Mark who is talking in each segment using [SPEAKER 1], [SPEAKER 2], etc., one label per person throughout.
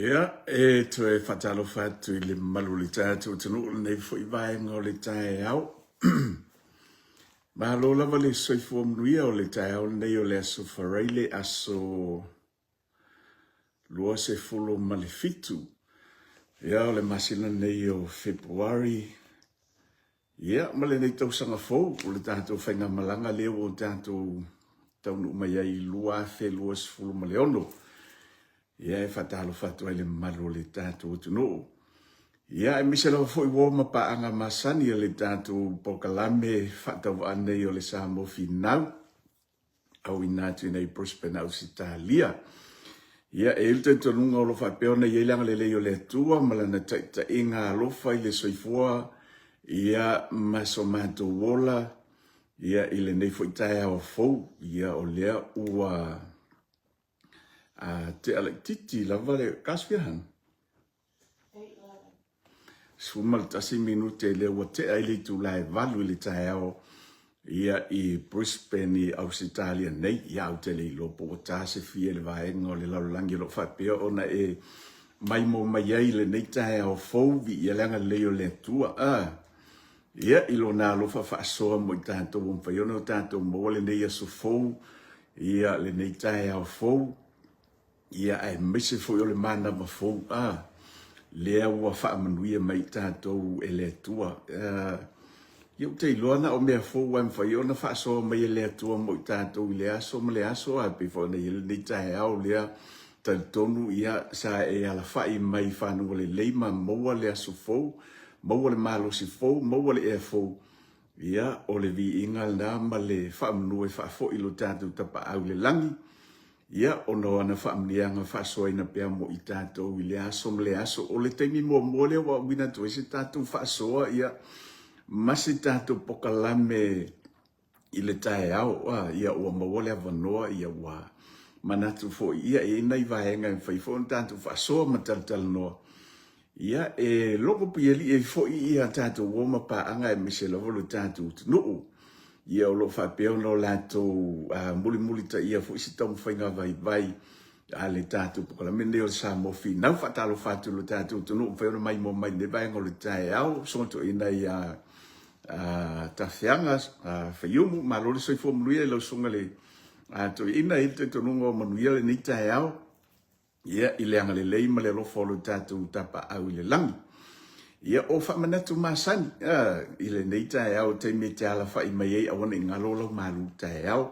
[SPEAKER 1] Ia, to e whatalo whatu I le malu le tātou tanu nei fwoi vai ngō le tae au. Mahalo lava le soifua mnuia o le tae au nei o le aso whareile aso lua se fulu malefitu. Ia o le masina nei o Februari. Ia, ma le nei tausanga fōu o le tātou whainga malanga leo o tātou taunu mai ai lua fe lua se fulu maleono. Ia e whatalo whatu ai le malu le tātou tunu. Ia e mise lau fwoi wōma pa anga masani le tātou pokalame whatau anei o le Samo Finau. Au inatu nei Brisbane au Sitalia. Ia e ilte tonunga o lo whapeona i eilanga le leo le tua malana ta inga alofa I le soifua. Ia maso mato wola. Ia ile nei fwoi tae au fau. Ia o lea ua... te alek titi lava le kasfiahan. Sumal tasi minute le wa te aile tu lai valu le taeo ia I Brisbane I Australia nei ia au te le lopo o tase fie le vaenga o le laulangi lo whapea ona e mai mo mai ai le nei taeo fauvi ia langa leo le tua ia ilo na lo whaasoa mo I tātou o mwhaiona o tātou mo le nei aso fau ia le nei taeo fau ia e mese foi o le mana ma fou lea ua whaamanuia mai tātou e le tua iau te iloana o mea fou am whai ona whaasoa mai e le tua mo I tātou I le aso ma le aso a pifo nei ele nei tae au lea tonu ia sa e ala whai mai whanua le leima maua le aso fou maua le malo si fou maua le e fou ia o le vi ingal na ma le whaamanua e whaafo ilo tātou tapa au le langi ia ono ana whaamnianga whaasoaina pia mo I tātou I le aso o le teimi mo mole wa wina tu ese tātou whaasoa ia masi tātou pokalame I le tae au ia ua mawole avanoa ia ua manatu fo ia e nei vaenga whaifo tātou whaasoa mataltal noa ia e loko pieli e fo ia tātou woma pa anga e miselavolo tātou nuu ia o lo whapeo no lato muli ta ia fo isi tau whainga vai le tātou pokalame neo le Samo Finau whatalo whatu lo tātou tunu whaino mai mo mai ne vai ngole tae au sonto ina ia tawhianga whaiumu ma lori soifo manuia lau sunga le to ina te tonungo manuia le ni tae au ia I leanga le leima le lofo lo tātou tapa au I le langi ia o whamanatu masani I le nei tae au te me te ala whai mai ei awana I ngalo lau malu tae au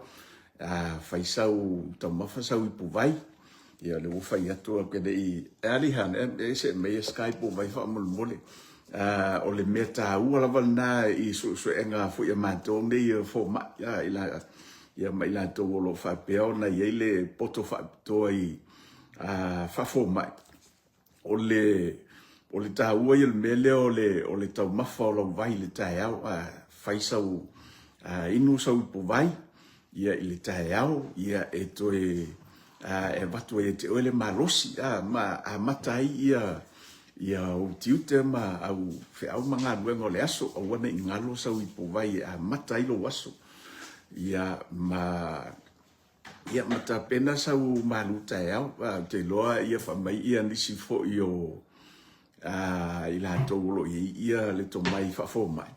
[SPEAKER 1] whaisau tau mawhasau I puwai ia le whai atua kene I alihan e se mei e Skype o vai whamulmole o le mea tā ua lawa na I su enga fwoi a mātou nei fo ma ia mai la tō lo whapeo na iei le poto whapetoa I whafo mai o le tāua I le mele o le tau mawha o lau vai le tae au whaisau inu sau I vai ia I le tae au ia e toe e watu e te oele malosi matai ia o tiute ma au whiau manga nuenga o le aso au wana I ngalo sau I vai matai lo aso ia mata pena sau malu tae au te loa ia whamai ia nisi fo I o I la tolo ia le to mai fafo mai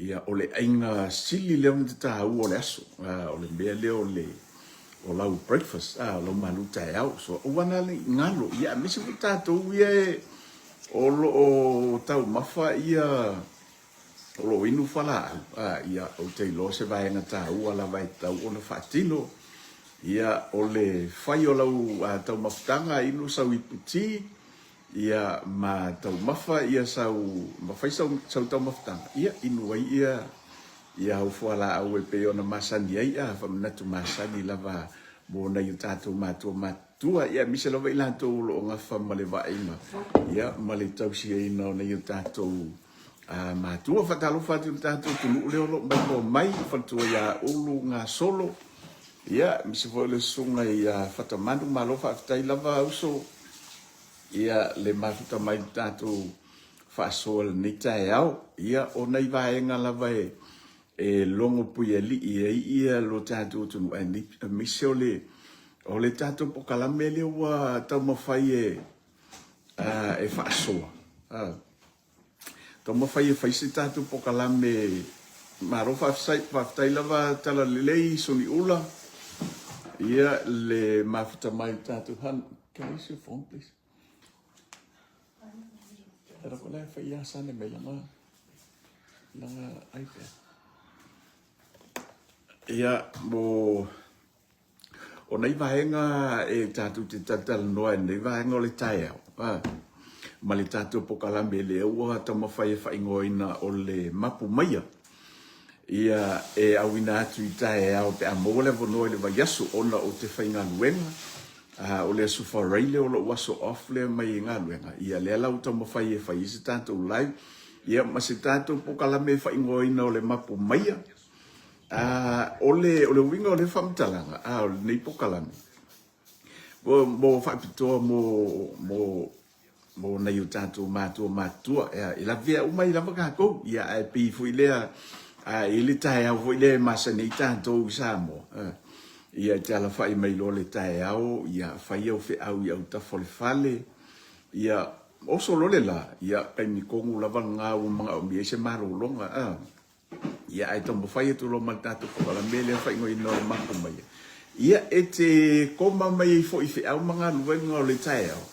[SPEAKER 1] ia o le ainga sili le te tāu o le aso o le mea leo le o lau breakfast lo malu tae au so o wana le ngalo ia misi fu tātou ia o lo o tau mawha ia o lo inu whala ia o te lo se vaenga tāu ala vai tau o na whatino ia o le whai o lau tau mawhtanga inu sau I puti ia ma tau mafa ia sau mafai sau tau maftanga ia inuai ia au fuala au e pe ona masani ai whamanatu masani lava mo na i tātou matua ia mise lava I lantou lo nga whamale vaima ia male tau si e ina na i tātou matua whatalo whatu tātou tunu leo lo mai whantua ia ulu ngā solo ia mise fo le sunga ia whatamandu malo whaftai lava au so ia le mafuta mai tātou whaasoa le nei tae au ia o nei vaenga lava e longo pui li ia lo tātou tunu mise o le tātou pokalame le ua tau mawhai e whaasoa. Tō mawhai e whaisi tātou pokalame maro whaftai lava tala lelei soni ula. Ia le mafuta mai tātou han. Can I use your phone, please? Era ko lai whai asane me langa iPad. Ia mo o nei vaenga e tātou te tatala noa nei vaenga o le tai au. Ma le tātou pokalame le ua ta mawhai e whaingoina o le mapu maia. Ia e awina atu I tae au pe a mole vono le vaiasu ona o te whainga luenga. O le sufa reile o lo waso off le mai ngā luenga. Ia le lau ta mawhai e whai se tātou live. Ia ma se tātou pokalame whaingoina o le mapu maia. O le winga o le whamtalanga. O le nei pokalame. Mo whaipitoa mo nei o tātou mātua. I la vea umai lava kākou. Ia e pi fui lea I le tae au fui lea masa nei tātou I Samoa. Ia te ala whai mai lo le tae au. Ia whai au whi au I au tafole fale. Ia oso lo le la. Ia kai mi kongu lava ngā o mga o mie se maro longa. Ia ai tomo whai e tulo ma tātou pokala mele whai ngoi no mako mai. Ia e te koma mai fo I whi au mga luenga o le tae au.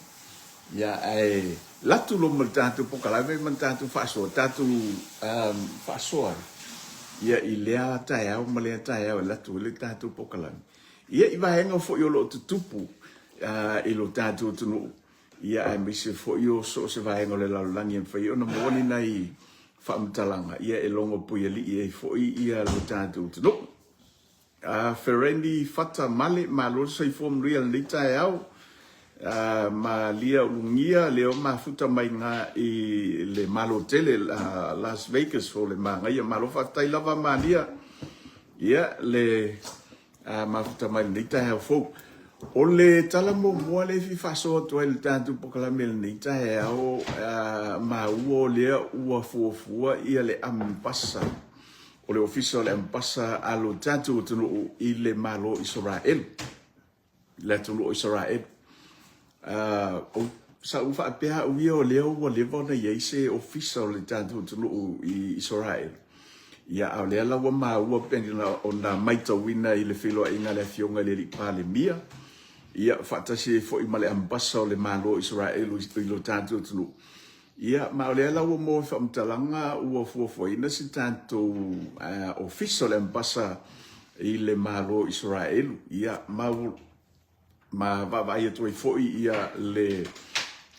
[SPEAKER 1] Ia ai latu lo ma tātou pokala me ma tātou whasoa. Tātou whasoa. Ia I lea tae au ma lea tae au latu le tātou pokala. Ia I vahenga fo I o lo tutupu I lo tātou tunu. Ia ai mese fo I o so se vahenga le lalulangi en whai. Ona mwani nei whaamtalanga. Ia e longo pui ali I fo I ia lo tātou tunu. Ferendi fata male ma lo sei form real ni tae au. Ma lia ulungia leo mafuta mai ngā I le malo tele Las Vegas o le manga ia malo fatai lava ma lia ia le mafuta mai ni tae au fou o le tala mo mua le fi faso to el tanto pokalame ni tae au ma uo lea ua fuafua ia le ampasa o le official le ampasa alo tanto tunu I le malo Israel le tunu Israel sa ufa pea uio leo wa levo na yese official le tanto tulu I Israel ia au le la wa ma wa pendina ona maita wina I le filo inga le fionga le pale mia ia fatasi fo I male ambassa le malo Israel I lo tanto tulu ia ma le la wa mo fa mtalanga wa fo ina si tanto official ambassa I le malo Israel ia ma vai tu foi ia le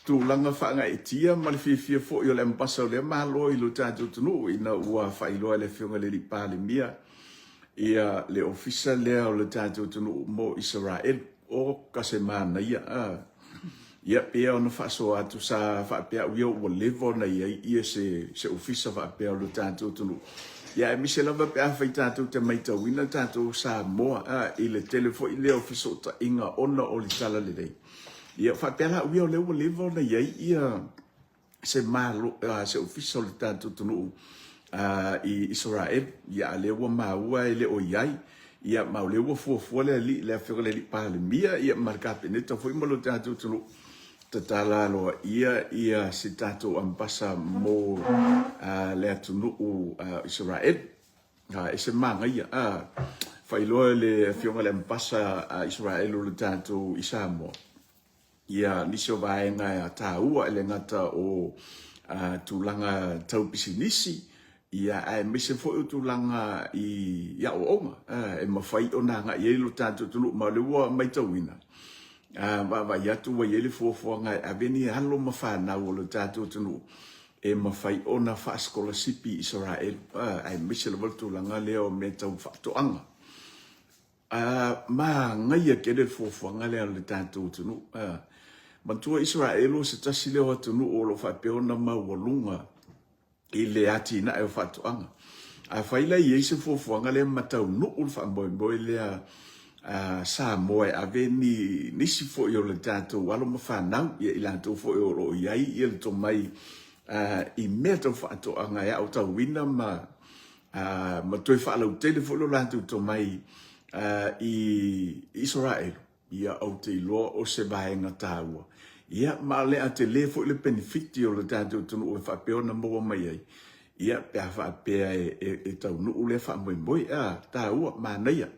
[SPEAKER 1] tulanga fanga etia ma le fifia foi o le mpasa le malo I lo tanto tunu ina ua failo le fionga le pale mia ia le official le o le tanto tunu mo Israel o kasemana ia pe ona faso atu sa fa pe o levo na ia se official fa pe o le tanto tunu ia mi se lava pe fa tanto te maita wina tanto sa mo I le telefone le official ta inga ona o le sala le dei ia fa pe la o levo na ia se malo se official tanto tunu I Israel ia le wa ma wa le o iai ia ma le wa fu le afero le pa le mia ia marca peneta foi mo lo tanto tunu tatala lo ia se tato ampasa mo le atunu Israel ese manga ia failo le fionga le ampasa Israel lo tato Samoa ia niso vaenga taua ele ngata o tulanga tau pisinisi ia ai mise fo tulanga I ia o e mafai ona nga ia lo tato tulu ma le wa mai tawina va ya tu wa yele fo nga aveni halo mafana o lo tato tunu e mafai ona fa scholarship Israel ai mise lo tulanga leo meta fa to anga ma ngai ke de fo nga le lo tato tunu mantua Israel o se tasi leo tunu o lo fa pe ona ma wolunga I le ati na e fa to anga a faila yese fo nga le matau no ul fa boy le sa moe aveni nisi fo yo le tato walo mafana ia ila to fo yo lo iai il to mai I meto fa to anga ya o ta wina ma to fa lo telefone lo lanto to mai I Israel ia o te lo o se vaenga taua ia ma le ate le fo le benefiti o le tātou tunu o le whapeo na mua mai ai. Ia pia whapea e tau nu le wha moi tā ua mānaia.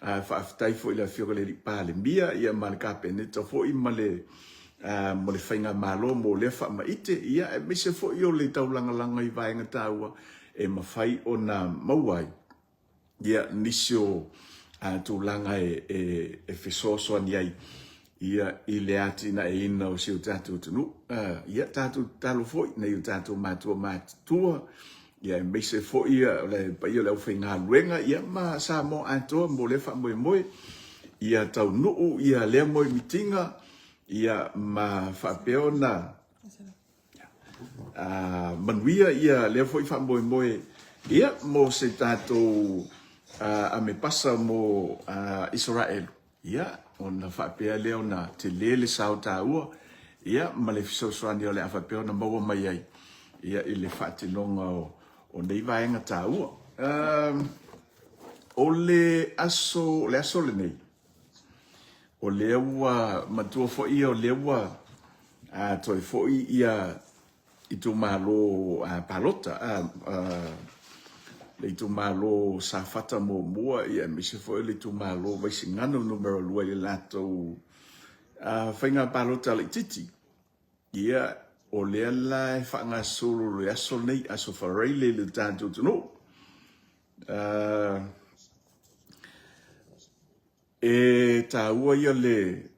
[SPEAKER 1] Whaafitai fo i la whioka le pāle mia, ia ma le kāpene tau fo i ma le mo le whainga mālo mo le wha maite, ia e mise fo i o le tau langa i vaenga tā ua e mawhai o na mauai. Ia nisio tūlanga e whesosoa ni ai. Ia I le ati na e ina o siu tātou tunu. Ia tātou talo foi, nei o tātou mātua. Ia e meise foi le pai o leo whai ngā luenga. Ia ma sa mo antoa mo le wha moe. Ia tau nuu, ia lea moe mitinga. Ia ma whapeo na. Manuia ia lea foi wha moe. Ia mo se tātou a me pasa mo Israel. Ia ona whapea leo na te lele sao tā ua, ia ma le fisosoani o le awhapea na maua mai ai, ia I le whatinonga o nei vaenga tā ua. O le aso le nei, o le ua matua fo ia o le ua, toi fo ia I tu malo palota, le tu malo sa fata mo mua ia mise fo le tu malo vai singano numero lua le lato fainga palota le titi ia o le la fa nga solo le aso nei aso farele le tanto no e ta ua ia le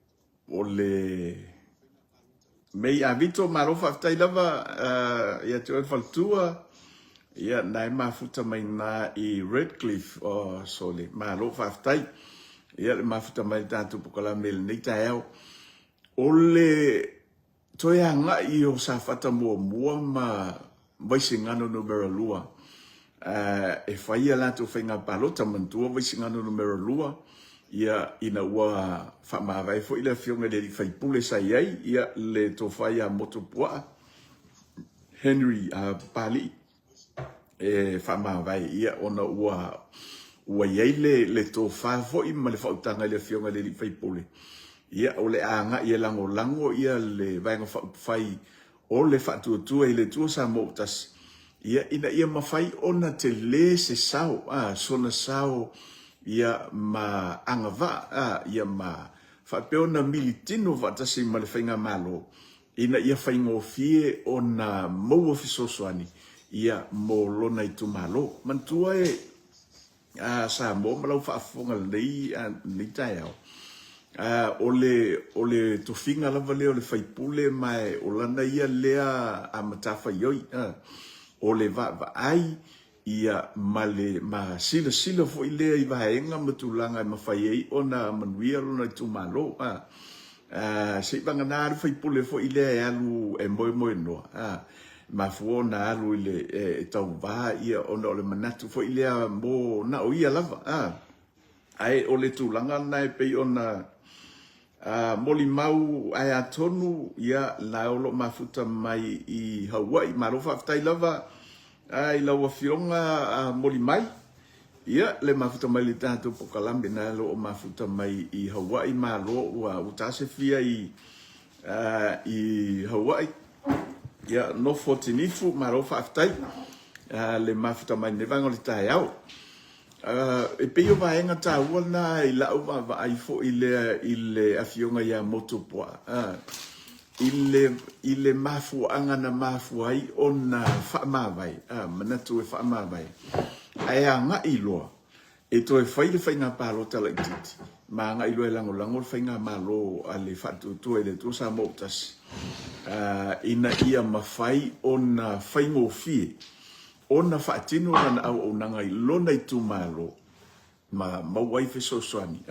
[SPEAKER 1] o le mei avito malo fa tai lava ia tu faltua ia nai mafuta mai na I Redcliffe o sole malo faftai ia le mafuta mai tanto pokola mel nei taeo o le toianga I o safata mua ma vaisingano numero lua e faia lato whainga palota mantua vaisingano numero lua ia ina ua whamawai fo ila fionga le whaipule sai ai ia le tofaya motopua Henry Pali e whamawai ia ona ua iei le tō whafo I ma le whautanga le fionga le whaipole. Ia o le anga ia lango ia le vaenga whai o le whatuatua I le tua sa motas. Ia ina ia mawhai ona te le se sao, sona sao ia ma angava, ia ma whapeona militino vatasi ma le whainga malo. Ina ia whaingofie ona maua fisosoani. Ia mo lona I tu malo mantua e sa mo malau whaafonga nei taeao o le tofinga lava leo le whaipule mai o lana ia lea a matafa ioi o le ai ia ma sila fo I lea I vaenga matulanga I mawhai ei ona manuia lona I tu malo se banga nāru whaipule fo I lea e alu e moe noa ma fuo na alu le tau va ia ona o le manatu fo ilea mo na o ia lava ai o le tūlanga nai pei ona moli mau ai atonu ia la olo mafuta mai I Hawaii ma rofa aftai lava ai laua fionga moli mai ia le mafuta mai le tātou pokalambe na lo o mafuta mai I Hawaii ma lo ua utase fia I Hawaii ia no fotinifu marofa aftai le mafuta mai ne vango le tai au e peo vaenga ta wana I lau va ai fo I le afionga ia motopoa I le mafu anga na mafu ai ona whaamawai manatu e whaamawai ai anga I loa e toi whai le whainga pālota la titi ma anga I loa e lango le whainga malo a le whatu e le tusa motas ina ia mawhai ona whaingofie ona whaatino na au nanga I lona I tu malo ma mawai fesosoani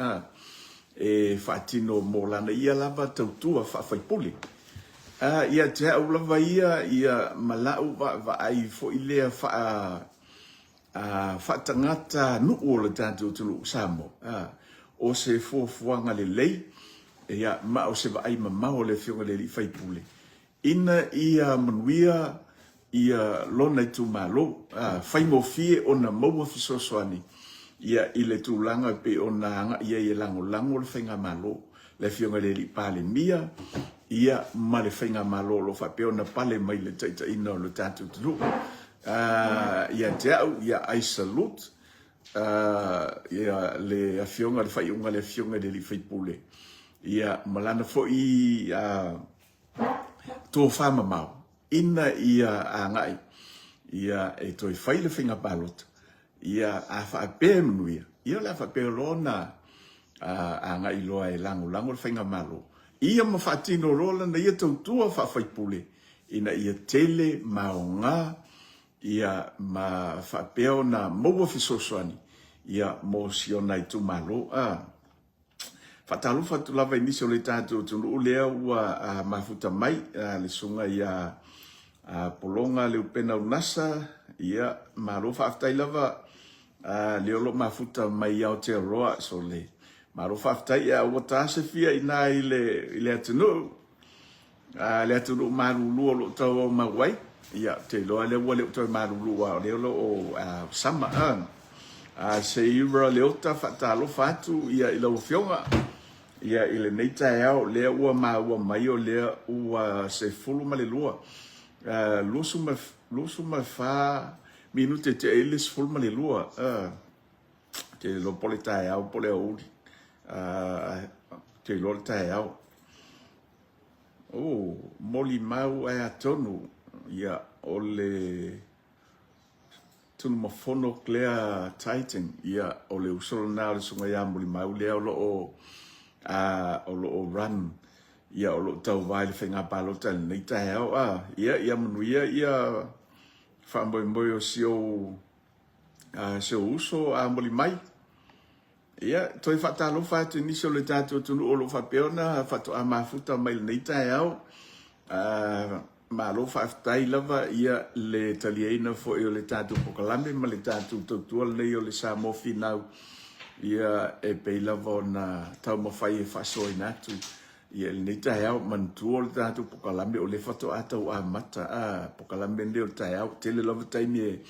[SPEAKER 1] e whaatino mo lana ia lava tautua whaipule ia te au lava ia malau va ai fo I lea whaatangata nuu o le tātou tulu Samo o se fuafuanga le lei ia ma o se va ai mamao le fionga le whaipule ina ia manuia ia lona I tu malo whaingofie ona maua fisosoani ia I le tūlanga pe ona anga ia lango le whainga malo le fionga le li pale mia ia ma le whainga malolo whapeo na pale mai le taita ina o le tātou tunu. Ia te au, ia ai salute, ia le afionga le whaiunga le afionga le li whaipule. Ia malana fo i tō whama mau. Ina ia a ngai, ia e toi whai le whainga palota. Ia a whaapea mnuia. Ia la whaapea lona a ngai loa e lango le whainga malo. Ia ma whaatino rola na ia tautua whaapule. Ina ia tele maonga, ia ma whaapea na maua fisosoani. Ia mo siona i tu malo. Whatalu whatu lava inisi o le tātou tunu lea ua mafuta mai, le sunga ia polonga le upena unasa, ia malo whaafutai lava le olo mafuta mai au te roa, so le malo whaafutai ia ua tāse fia ina i le atunu, le atunu marulu o lo tau o mawai, ia te loa le ua le utau marulu o le olo o sama, se ira le ota whatalo whatu ia ila ufionga, ia ile nei tae au lea ua mai o lea ua se fulu ma le lua. Lusu ma wha minute te eilis fulu ma le lua. Te lo pole tae au pole auri. Te lo tae au. Moli mau ai atonu. Ia o le tunu mafono Claire Titan. Ia o le usolo na o le sunga ia moli mau lea o lo o run ia o lo tau vai le whainga palota nei tae au ia manuia ia whaamboi o sio uso a moli mai ia toi whatalo whatu nisi o le tātou tunu o lo whapeona whatu a mafuta mai nei tae au ma lo whaftai lava ia le talieina fo i o le tātou pokalame ma le tātou tautua nei o le sa mofi nau ia e peilava na tau mawhai e whasoa natu. Ia le nei tae au mantua o le tātou pokalame o le whato atau a mata pokalame ne o tae au tele lava taimi e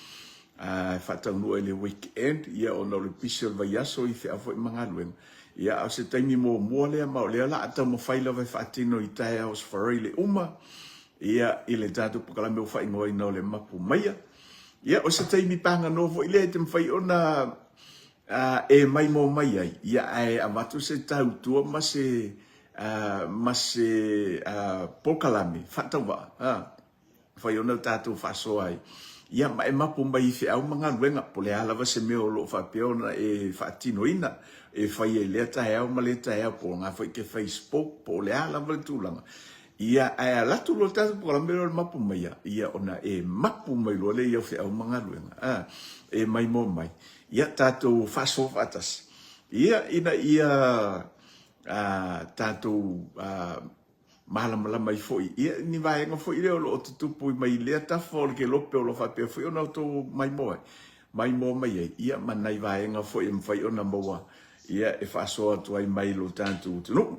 [SPEAKER 1] whatau nua i le weekend ia o na le pisi o le vaiaso i whea fo i mangaluenga. Ia au se taimi mua lea mao lea la atau mawhai lava i whaatino i tae au sfarai le uma ia i le tātou pokalame o whai ngoi na o le mapu maia. Ia o se taimi panga novo i le te mwhai o na e mai mo mai ai ia ai amatu se tautua ma se pokalame fatawa fai ona tatu faso ai ia mai mapu mai fe au manga wenga pole ala va se me o lo fa peona e fatino ina e fai e leta e au maleta e po nga foi ke Facebook pole ala va tulanga ia ai la tu lo tatu pokalame o mapu mai ia ona e mapu mai lo le ia fe au manga wenga e mai mo mai ia tātou whaso whatas. Ina tātou mahalamala mai foi. Ia ni vaenga foi leo lo o tutupu i mai lea tafo o ke lope o lo whapea foi ona o tō mai moe. Mai mo mai ei. Ia manai vaenga foi e mwhai ona maua. Ia e whaso atu ai mai lo tātou tunu.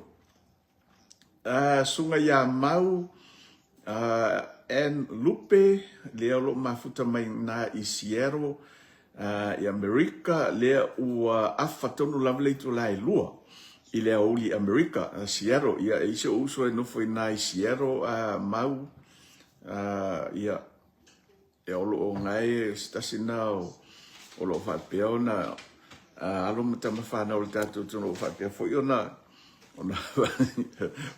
[SPEAKER 1] Sunga ia mau en lupe leo lo mafuta mai na i Sierra i Amerika lea ua awhatonu lavle tu lai lua i lea uli Amerika Sierra ia eise uso e nofo i nai Sierra mau ia e olo o ngai stasina o lo whapea na alo matama whana o le tātou tunu o whapea fo i ona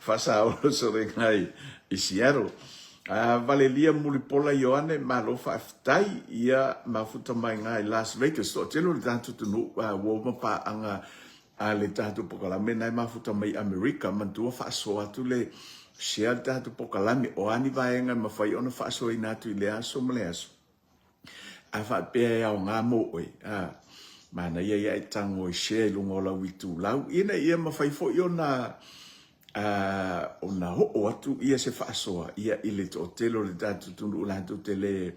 [SPEAKER 1] whasa o sore ngai i Sierra Valelia Mulipola Ioane malo whaaftai ia mafuta mai ngai Las Vegas so telo le tātou tunu woma pa anga le tātou pokalame nai mafuta mai Amerika mantua whaaso atu le share tātou pokalame o ani vaenga mawhai ona whaaso i natu i le aso male aso a whaapea au ngā mo oi mana ia e tango i share lungo la witu lau ina ia mawhai fo i ona ona ho atu ia se whaasoa ia i le tōtelo le tātou tunu ulantu te le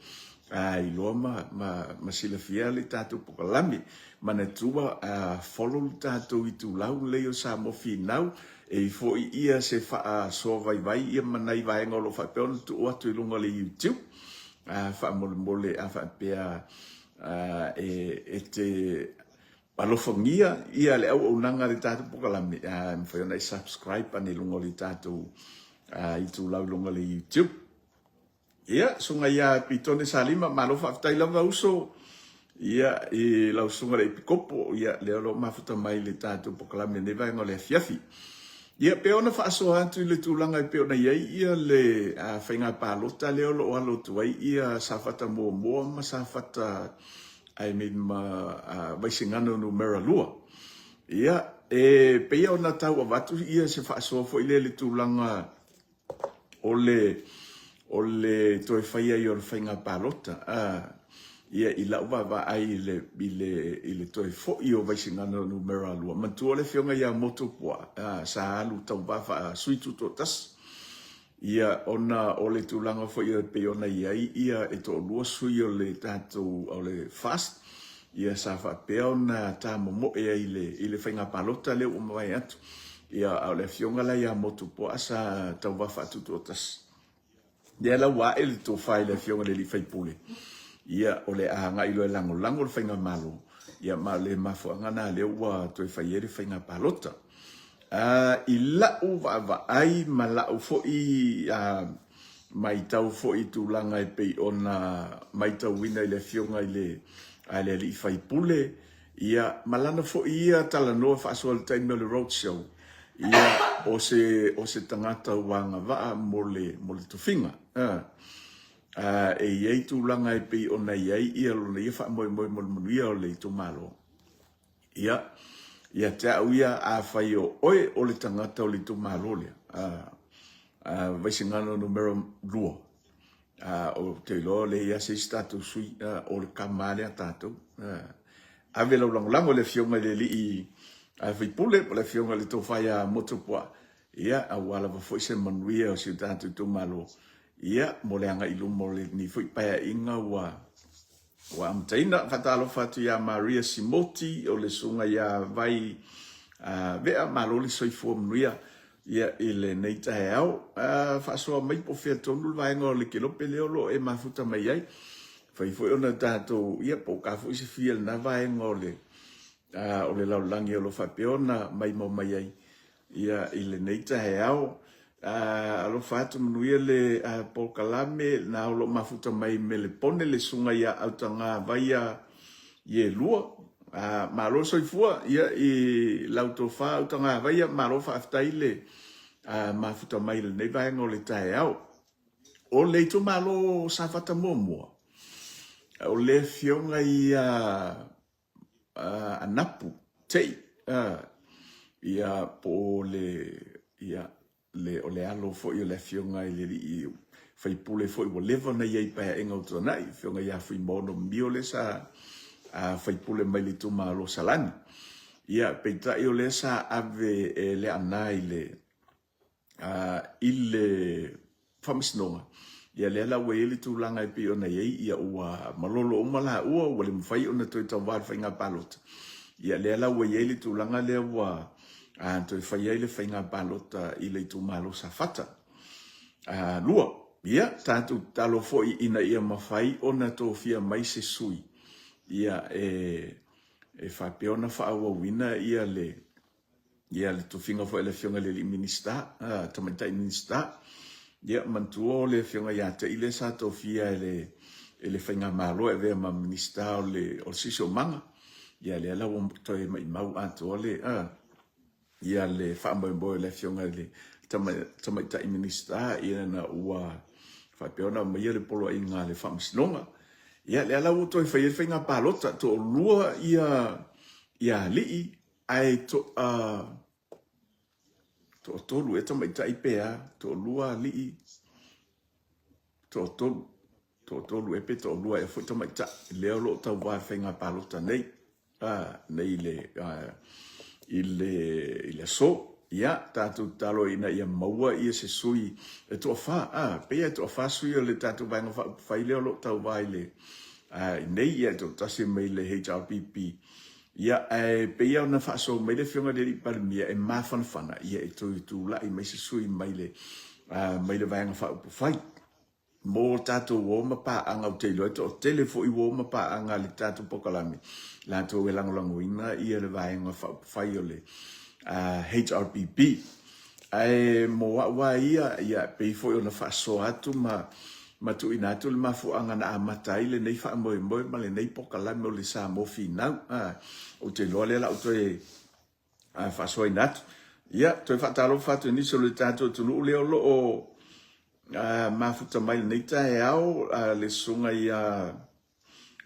[SPEAKER 1] i loa ma silafia le tātou pokalame mana tua follow le tātou i tu lau leo sa mofi nau e fo i ia se whaasoa vai ia manai vaenga o lo whapeona tu atu i lunga le YouTube whaamole mole a whapea e te Palofongia ia le au unanga le tatu pokalami mfai ona I subscribe ani lungo le tatu I tu lau lungo le YouTube. Ia sunga ia pitone salima malofa aftai lava uso ia I lau sunga le pikopo ia le alo mafuta mai le tatu pokalami ne vai ngole fiafi. Ia pe ona fa so atu le tulanga pe ona ia le fainga palota le olo alo tuai ia safata mo ma safata I mean vai singano no meralua. Ia pe ia ona tau avatu ia se fa so fo ile le tulanga ole toi faia I or fainga palota ia I la va ai ile toi fo I o vai singano no meralua. Mantu ole fionga ia moto poa sa alu tau va fa suitu totas. Ia ona ole tulanga fo ia pe ona ia to lua sui ole tatu ole fast ia sa fa pe ona ta mo ile fainga palota le o mai atu ia ole fionga la ia motu po asa tau va fa tu totas ia la wa ele to fa ile fionga le fai pule ia ole anga ilo lango le fainga malo ia ma le mafo ngana le wa to fa ile fainga palota ila uva ai malau fo I mai tau fo I tulanga e pe ona mai tau wina ile fionga ile li fai pule ia malana fo ia tala no fa so le time le road show ia o se tangata wanga va mole tufinga e tulanga e pe ona ia lo le fa mo ia le tu malo ia te auia a fai oe o le tangata o le tu malole vai singano numero 2 o te lo le ia se statu sui o le kamale a tatou ave lo lango le fionga le li fai pule o le fionga le to fai a motopoa ia a wala va foi se manuia o se tatu tu malo ia mo le anga ilu mo le ni foi pa inga wa amtaina fatalo fatu ya Maria Simoti o le sunga ya vai vea maloli soifo mnuia ia ile neita heau fa so mai po fe tonu vai ngo le kilo peleolo e mafuta mai ai fai foi ona tato ia po ka foi se fiel na vai ngo le o le laulangi o lo fa peona mai mo mai ai ia ile neita heau alo fatu mnuia le polkalame na lo mafuta mai me le pone le sunga ia autanga vai ia lua malo soifua ia I lautofa autanga vai ia malo fa aftaile mafuta mai le nei vai ngo le tae au o le to malo safata momo o le fionga ia anapu tei ia po le ia le o le alo fo I le fionga I le fai pule fo I levo na ia pa enga utonai fionga ia fai mono mio le sa fai pule mai le tu malo salani ia peita I o le sa ave le ana ile famisnonga ia le la we le tu langa pe ona ia ua malolo mala ua le mfai ona to tawar fai nga palot ia le la we le tu langa le wa to fai le fai nga palot ile tu malo safata lua ia tatu talo fo ina ia mafai ona to fia mai se sui ia fa peona fa wina ia le to finga fo le fionga le minista tamata minista ia mantuo le fionga ia te ile sa to fia ele finga malo e ve ma minista o siso manga ia le la won to mai mau ato le ia le fa mo le fionga le tamata minista ia na ua fa peona mai le polo inga le famsnonga ia le ala to fai finga palota to lua ia li ai to tolu e tama ita ipea to lua li to tolu e pe to lua e foi tama ita leo lo tau vai finga palota nei nei ile so ia tatu talo ina ia maua ia se sui e to fa pe to fa sui le tatu vai no fai leo lo tau vai le nei ia to tasi mai le HRPP ia pe ia na fa so mai le fionga de par mia e ma fana ia e to la i mai se sui mai le vai no fa fai mo tato wo ma pa anga o te lo to telefo I wo ma pa anga le tato pokalami la to we lango ina I le vai nga fai ole HRPP ai mo wa ia pe fo ona fa so atu ma tu ina tu le mafu anga na amata ile nei fa mo ma le nei pokalami o le sa mo fina o te lo le la o te fa so ina ia to fa talo fa tu ni so le tato tu le o mafuta mai nei tae au le sunga ia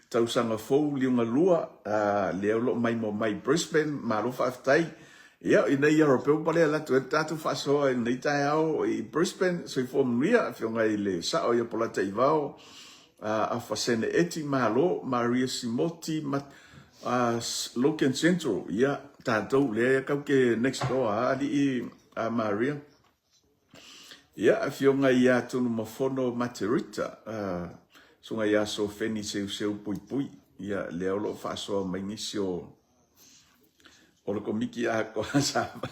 [SPEAKER 1] tausanga fou liunga lua leo lo mai mo mai Brisbane ma lo whaaftai ia I nei Europeo pale ala tu tatu whaasoa nei tae au I Brisbane so I fōmria whionga I le sao ia polata I vao a whasene eti ma lo Maria Simoti Loken Central ia tātou lea kau ke next door ali I Maria ia whionga ia tunu mafono Materita sunga ia so feni seu pui ia leo lo whaasoa mai nisi o le komiki a ko saba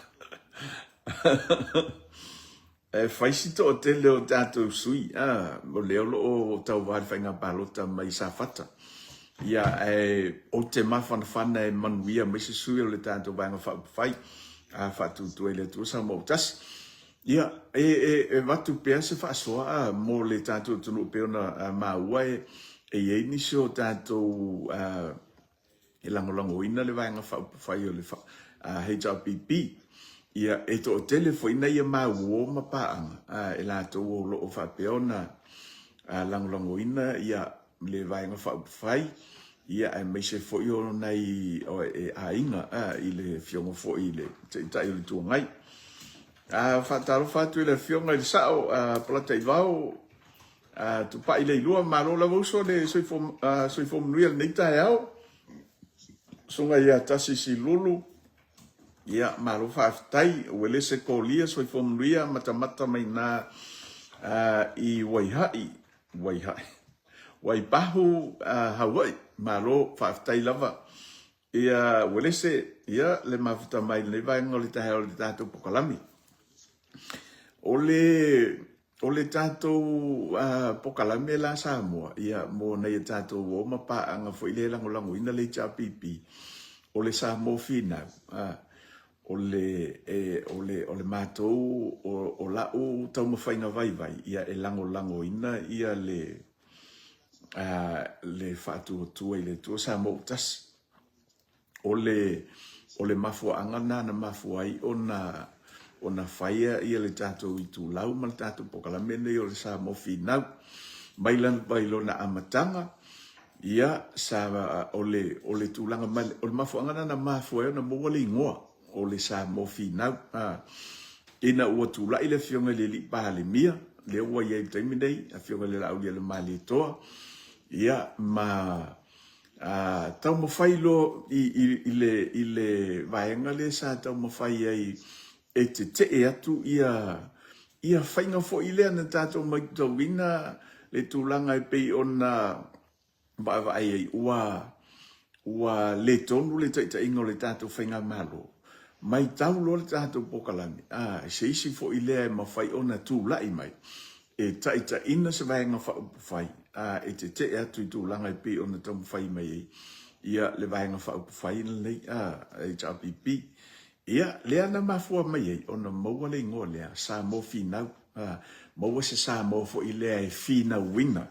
[SPEAKER 1] whaisito o te leo tātou sui o leo lo o tau wāri whainga palota mai sa fata ia o te mawhanawhana manuia mai se sui o le tātou wāinga whai whatutu e le tuasa mo tasi ia watu pea se whaasoa mo le tātou tunu peona maua e nisi o tātou e langolango ina le vaenga whai o le HRPP ia e to o telefo ina ia maua ma paanga e la tau o loo whapeona langolango ina ia le vaenga whai ia e meise fo I o nei e a inga I le fiongo fo I le te tai o le tuangai whataro whatu I le fionga I le sao plata I vau tu pa I le ilua maro la vauso le soifo mnuia le neita e au sunga ia tasi si lulu ia maro whaftai wele se kolia soifo mnuia matamata mai na I waipahu Hawaii maro whaftai lava ia wele se ia le mafuta mai le vaenga o le tahe o le tātou pokalami o le tātou pokalame la Samoa ia mo nei tātou o mapaanga fo I le langolango ina le HRPP o le Samoa fina o le mātou o lau tau mawhainga vai ia e langolango ina ia le whatu o tua I le tua Samoa tas o le mafuanga na mafuai o na whaia ia le tātou I tū lau ma le tātou pokalame nei o le sa mo finau mailan bailo na amatanga ia sa o le tūlanga mai o le mafuanga na mafuai na mua le ingoa o le sa mo finau ina ua tūla I le fionga le li paha le mia le ua iei taimi nei a fionga le lau le mali toa ia ma tau mawhai lo I le vaenga le sa tau mawhai ai e te atu ia whainga fo I lea na tātou mai tauina le tūlanga e pei ona bawa ai ua le tonu le taita ingo le tātou whainga malo. Mai tau lo le tātou pokalani. Se isi fo I lea e mawhai ona tūlai mai. E taita ina se vaenga whai. E te atu I tūlanga e pei ona tau mawhai mai ei. Ia le vaenga whai nei HRPP. Ia, lea na mafua mai ei, ona maua le ingoa lea, sa mo finau, maua se sa mo fo I lea e fina wina,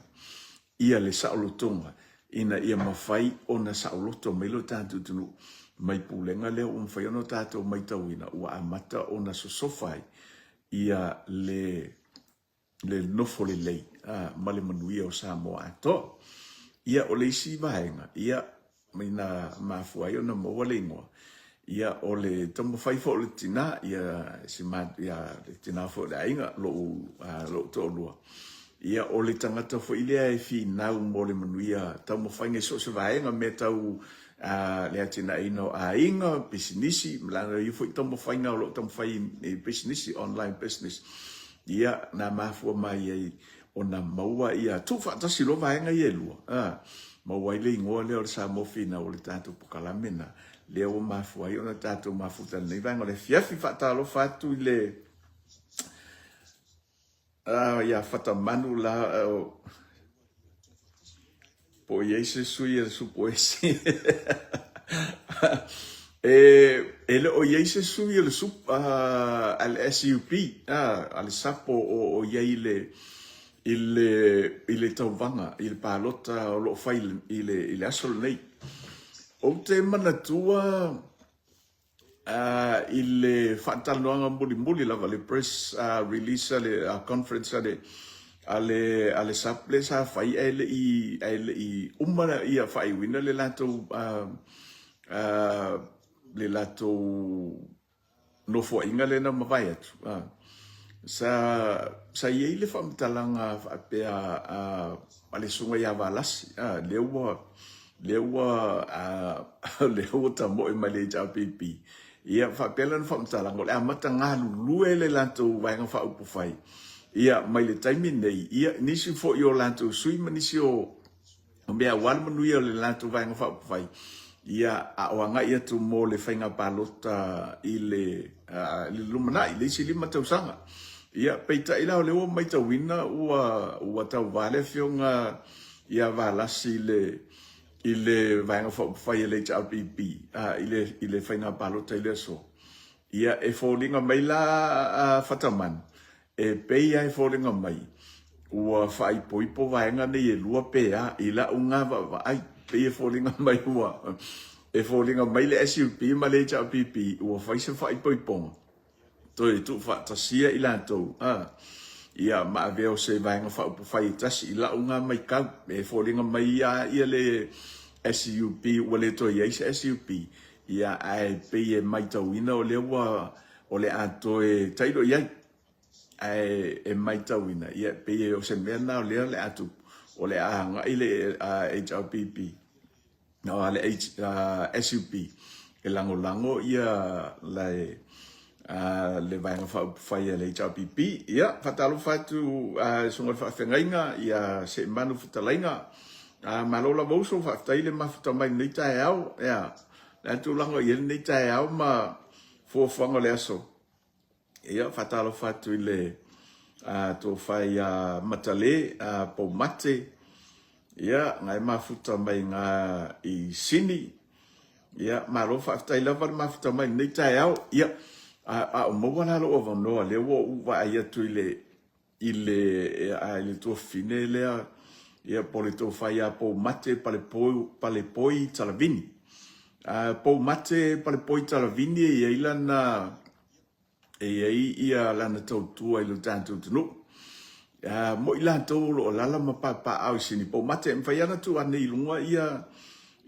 [SPEAKER 1] ia le saolotonga, ina ia mawhai ona saoloto mai lo tātou tunu, mai pūlenga lea umwhai ono tātou mai tauina, ua amata ona sosofai, ia le nofo le lei, male manuia o sa mo ato, ia o le isi vaenga, ia mina mafua ona maua le ingoa, ia o le tomo fai fo le tina ia si mat ia le tina fo le ainga lo to lua ia o le tangata fo ile e fi na mo le manuia tomo fai nge so se vaenga me tau le tina ino ainga business mlanga i fo tomo fai nga lo tomo fai business online business ia na mafu mai ai ona maua ia tu fa ta si lo vaenga ia lua maua ile ngoa le o sa mo fina o le tatu pokalamena le o mafu ai ona tātou mafuta nei vai ngole fiafi whatalo whatu I ia fatamanu la po ia se sui e supo esi. E le o ia se sui le sup al SUP al sapo o ia ile tauvanga ile palota o lo fai ile asol nei. O te manatua ile fataloanga muli lava le press release le conference ale saple sa fai ele i umana ia fai wina le lato le lato no fo inga le na mavai atu sa ia ile famtalanga pe ale sunga ia valasi lewa tamo e male ja pipi ia fa pelan fa mtala ngol amata ngalu luele lanto wanga fa upu fai ia mai le time nei ia nisi fo yo lanto sui manisi o mea wal manu ia le lanto wanga fa upu fai ia a wanga ia tu mo le fainga palota ile lumana ile si lima tau sanga ia peita ila le o mai tau wina ua tau vale fionga ia valasi ile vanga fai le HRPP ile faina palota ile so ia e fallinga mai la fataman e peia e fallinga mai ua fai poipo vanga nei e lua pea ila unga va ai peia fallinga mai ua e fallinga mai le SUP ma le HRPP ua fai se fai poipo toi tu fa tasia ila to ia ma veo se vanga fai tasi ila unga mai kau e fallinga mai ia le SUP wale to ia SUP ia ai pe mai tawina o le ato e tairo ia ai mai tawina ia pe o se mena o le atu o le anga ile HRPP no ale SUP e lango ia le vanga fai le HRPP ia fatalo fatu sunga fa fengainga ia se manu fatalainga malola moso fa taile mafuta mai nei tai au ya la tu lango ye nei tai au ma fo fango le aso ia fatalo fatu ile to fai matale po mate ia ngai mafuta mai nga I sini ia malo fa taile va mafuta mai nei tai au ia mo wala lo over no le wo va ia tu ile to fine le ia polito fai po mate pale poi talavini po mate pale poi talavini ia ilana ia lana tautua I lo tanto tunu mo ila to lo lala ma pa au sini po mate fai ana tu ane ilunga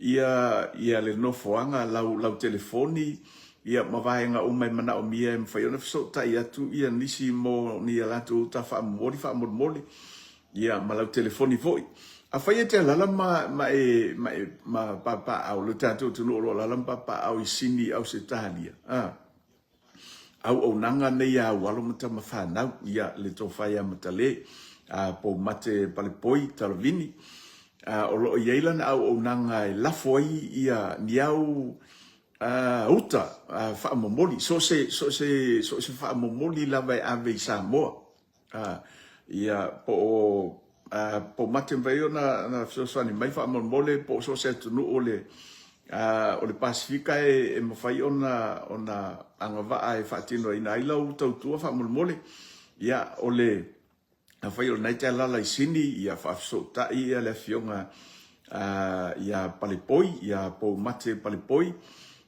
[SPEAKER 1] ia le no foanga lau telefoni ia mavaenga o mai mana o mia fai ona so ta ia tu ia nisi mo ni ala tu ta fa moli ia malau telefoni foi a fai te lala ma papa au le tato tu lo lala papa au I sini au se talia au nanga nei a walo mata mafana ia le to fai matale po mate pale poi talavini o lo ia na au nanga la foi ia niau uta fa momoli so se fa momoli la vai ave Samoa ia po mate veio na so ni mai fa mole po so se tu o le Pasifika e mo fai ona anga va ai fa tino ina ila u tau tua fa mole ia ole fai ona ita la sini ia fa so ta ia le fionga ia palipoi ia po mate palipoi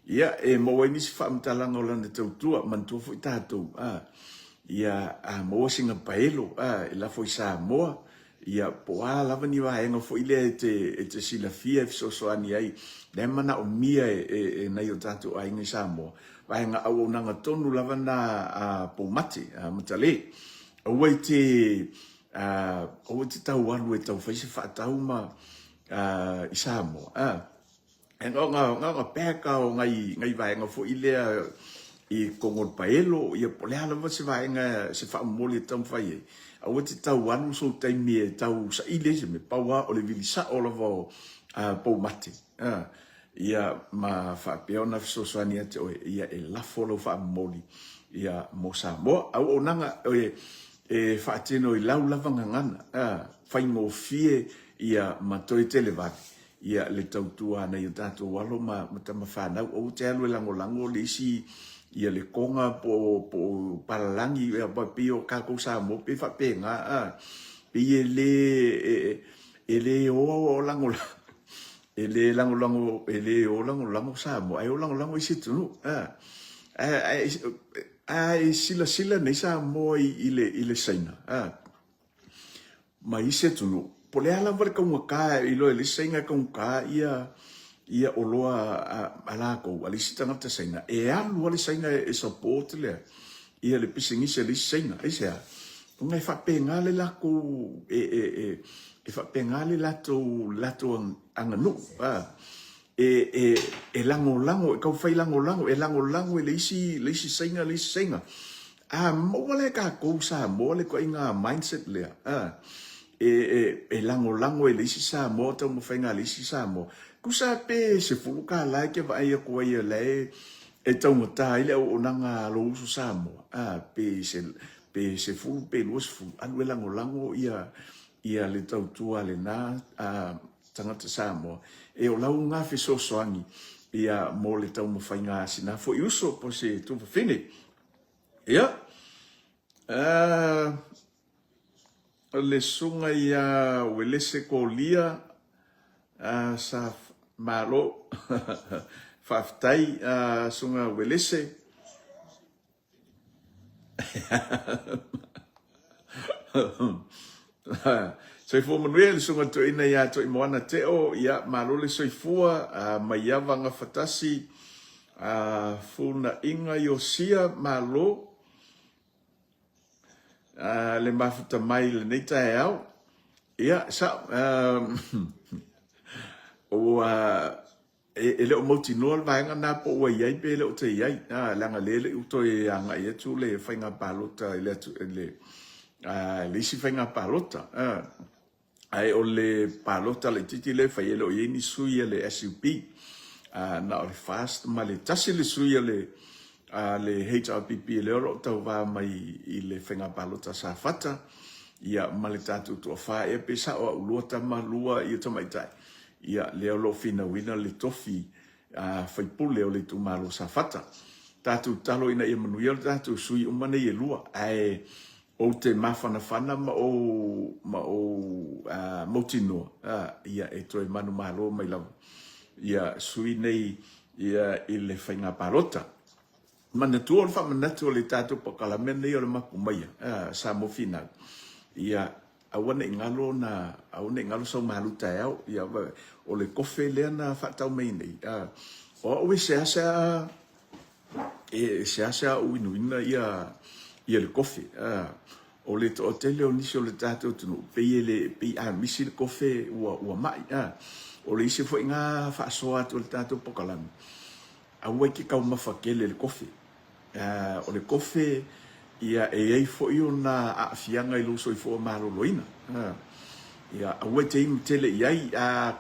[SPEAKER 1] ia e mo ni si fa mtalanga ola na tau tua mantu fo tatu ia mo singa paelo la foi Samoa ia po lava ni wa enga fo ile te sila fia so ani ai le mana o mia e na yo tatu ai ngi Samoa wa enga au nanga tonu lava na po mate matale o te tau anu e tau faisi fa tau ma I Samoa nga peka o ngai va enga fo ile I kongol paelo ia pole ala va se va enga se fa moli tam fai o te tau anu so tai me tau sa ile se me pawa o le vilisa o lavo po mate ia ma fa peona so soania te ia e la folo fa moli ia mo Samoa au onanga e whaatino I lau lavanga ngana, whaingo fie ia matoi televati, ia le tautua na ia tātou walo ma tama whanau, o te alu lango le isi, ia le konga po paralangi, ia pio kako sa mo, pe whapenga, pe ele o lango ele lango sa mo, ai o lango isi tunu, ai sila nei sa mo ile saina, ma ise tunu, po le ala vare kaunga ka, ilo ele sainga kaunga ka, ia oloa ala kou, ali si tangata saina, e alu ali saina e support lea, ia le pisingise ali saina, e sea, ungai whapenga le lako, e whapenga le lato anganu, e lango, e kau whai lango, e lango, e le isi sainga, mo le ka kou sa, mo le ko inga mindset lea, e lango, e le isi sa, mo tau mo whainga le isi sa, mo, kusa pe se fuluka lai ke vai a ko ia le e tau mata ile o nanga lo usu samo pe se fulu pe lo fu anu lango ia le tau tua le na tangata samo e o lau nga fe so soangi ia mo le tau mo fainga sina fo uso po se tu fini ia le sunga ia welese ko lia sa malo faftai sunga welese so fo manuel sunga to ina ya to moana teo ya malo le soifua maiava nga fatasi funa inga yosia malo le mafuta mai le neita au ya sa o ele o moti no vai na po o ia pe le o te ia langa lele u to anga ia tu le fainga palota le si fainga palota ai o le palota le titi le fai ele o ni sui le SUP na o fast ma le tasi le sui le HRPP le o tau va mai I le fainga palota sa fata ia ma le tatu to fa e pe sa o luata ma lua ia to mai tai ia leo lo fina wina le tofi fai pule o le tu malo sa fata tatu talo ina Emmanuel tatu sui umane ye lua ai o te mafana fana ma o motino ia e toi manu malo mai lau ia sui nei ia ile fainga palota mana tu on fa manatu le tatu pokalamene ia le makumaia sa mo fina ia awana ingalo so malu tau ia o le kofe le na fatau mai nei o we se asa uinuina ia le kofe o le to hotel o nisi o le tato tunu pe misi le kofe ua mai o le isi fo inga fa soa to le tato pokalami awa ki kau mafakele le kofe o le kofe ia ei fo io na afianga I lo so fo malo loina ia awe te im tele iai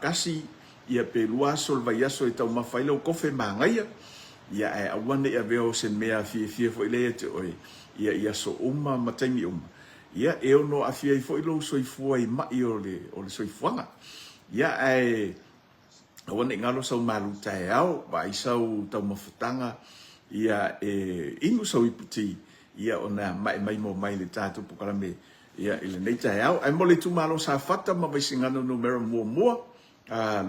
[SPEAKER 1] kasi ia pe lua sol vai aso tau mafaila o kofe mangaia ia awane ia veo sen mea fi fo ile te oi ia so matani ia e ono afia fo ilo so fo ai mai o le so fuanga ia awane ngalo so malu tai au vai sau tau mafutanga ia inu so iputi ia ona mai mo mai le tatu pokalame ia ile nei tai au ai mo le tu malo sa fata ma vai singano numero mo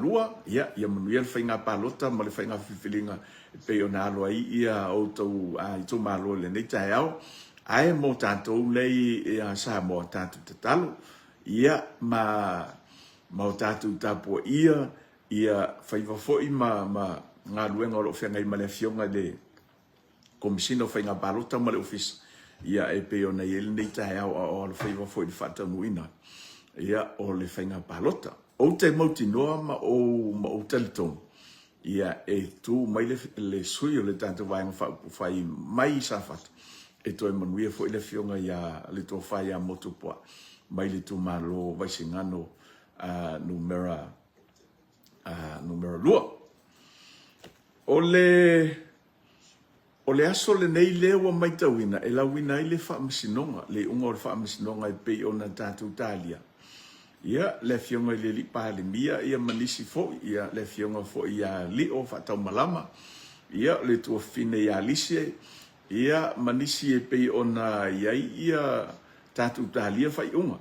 [SPEAKER 1] lua ia Manuel fainga palota ma le fainga fifilinga pe ona lo ai ia o tu tu malo le nei tai au ai mo tanto lei ia sa mo tatu tatalu ia ma tatu tapo ia faiva foi ma nga luenga lo fenga I male fionga de komisino fainga palota ma le office ia e pe ona ele nei tai au o le faiva foi de fata muina ia o le fainga palota o te mauti noa ma o teleton ia tu mai le sui o le tanto vai fai mai sa fata e to Emmanuel foi le fionga ia le to fai a motopoa mai le tu malo vai singano numero lua o le o le aso le nei le wa mai tauina e la wina i le whaamasinonga le unga o le whaamasinonga e pei o na tātou tālia ia le fionga i le li pāle mia ia manisi fo ia le fionga fo ia li o whatau malama ia le tua fine ia lisi ia manisi e pei o na iai ia tātou tālia whai unga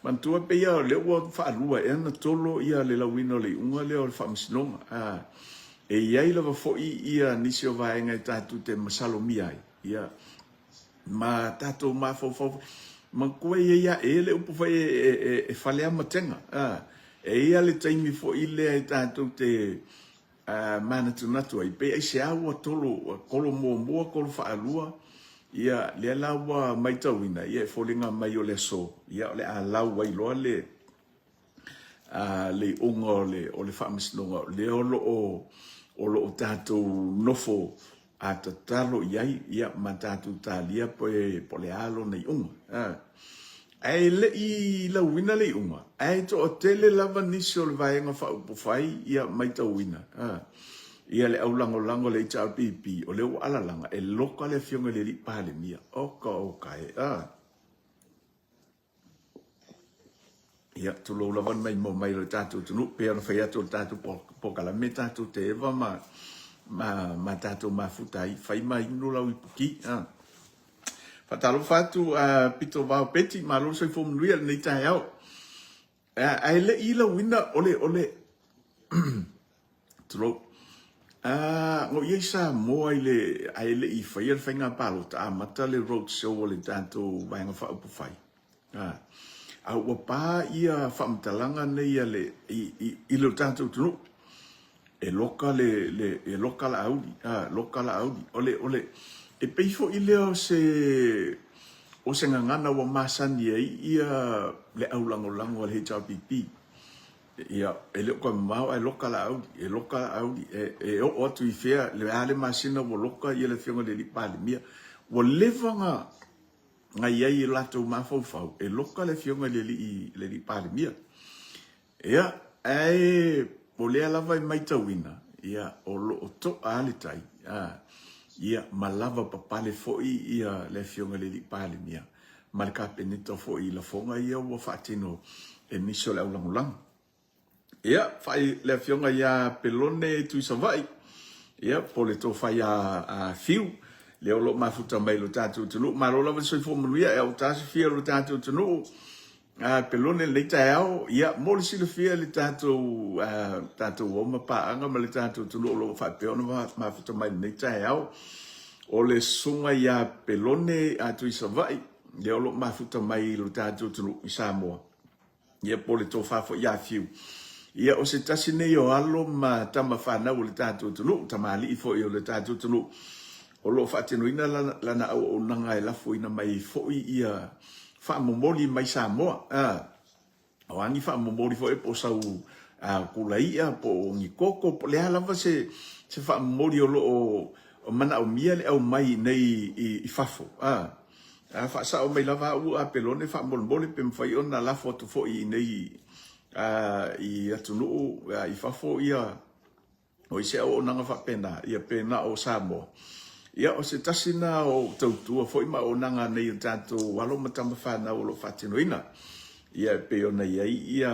[SPEAKER 1] mantua pe ia le ua whaalua e ana tolo ia le lawina le unga le o le whaamasinonga e iai lava fo'i ia nisi o vaenga e tātou te masalo miai ia ma tātou ma fofo ma koe ia e le upu fai e whalea matenga e ia le taimi fo'i le e tātou te mana tunatu ai pe e se aua tolo kolo mua kolo whaalua ia le lawa mai tauina ia e folinga mai o le so ia le a lau wai loa le unga o le whaamisnonga le o lo tātou nofo a tatalo iai ia ma tātou tālia po le alo nei unga ai le i la wina le unga ai to o tele lava nisi o le vaenga whaupo whai ia mai tauina ia le aulango le itau pipi o le o alalanga e loka le fionga le li pale mia oka ia tulo lavan mai le tātou tunu pe ana whai atu le tātou pokala me tātou te eva ma tātou mafutai whai mai inu lau ipuki Fatalo fatu pito vau peti ma lo se fom luia nei tai au. Ai le ila wina ole tro. Ngo yesa mo ai le I fair fenga palo ta mata le road show le tanto vanga fa upu fai. Au wa pa ia fa mtalanga nei le I lo tanto tro. E loka le loka la audi ole e peifo I leo o se ngangana wa masani ia le aulango le HRPP ia e leo kwa mau e loka la audi e o atu I fea le ale masina wa loka ia le fionga le li pale mia wa levanga ngai ai lato mafau e loka le fionga le li pale mia ia o lea lava mai tauina ia o lo to alitai ia malava papale foi ia le fionga le pale mia malka penito foi la fonga ia o fatino e miso le ulang ia fai le fionga ia pelone tu savai ia pole to fai a fiu le o lo mafuta mai lo tatu tunu malo lava so fo muia e o tasi fia lo tatu tunu pelone le tao ia mo si le fia le tatu o ma pa anga ma le tatu tunu lo fa pe ona mafuta mai le tao o le sunga ia pelone tu savai le o lo mafuta mai lo tatu tunu I Samoa ia pole to fa fo ia fiu ia o se tasi nei o alo ma tama whana o le tatu tunu tamali I fo I o le tatu tunu o lo fa tenu ina lana o nanga e lafo ina mai fo ia fa momoli mai Samoa o ani fa momoli fo e po sau kulaia po ngi koko po le lava se fa momoli o lo o mana o mia le au mai nei I fafo fa sa o mai lava u pelone fa momoli pe mfai ona lafo to fo I nei I atunu I fafo ia o se o nanga fa pena ia pena o Samoa ia o se tasina o tautua foi ma o nanga nei tanto walo matamba fana o lo fatinoina ia pe ona ia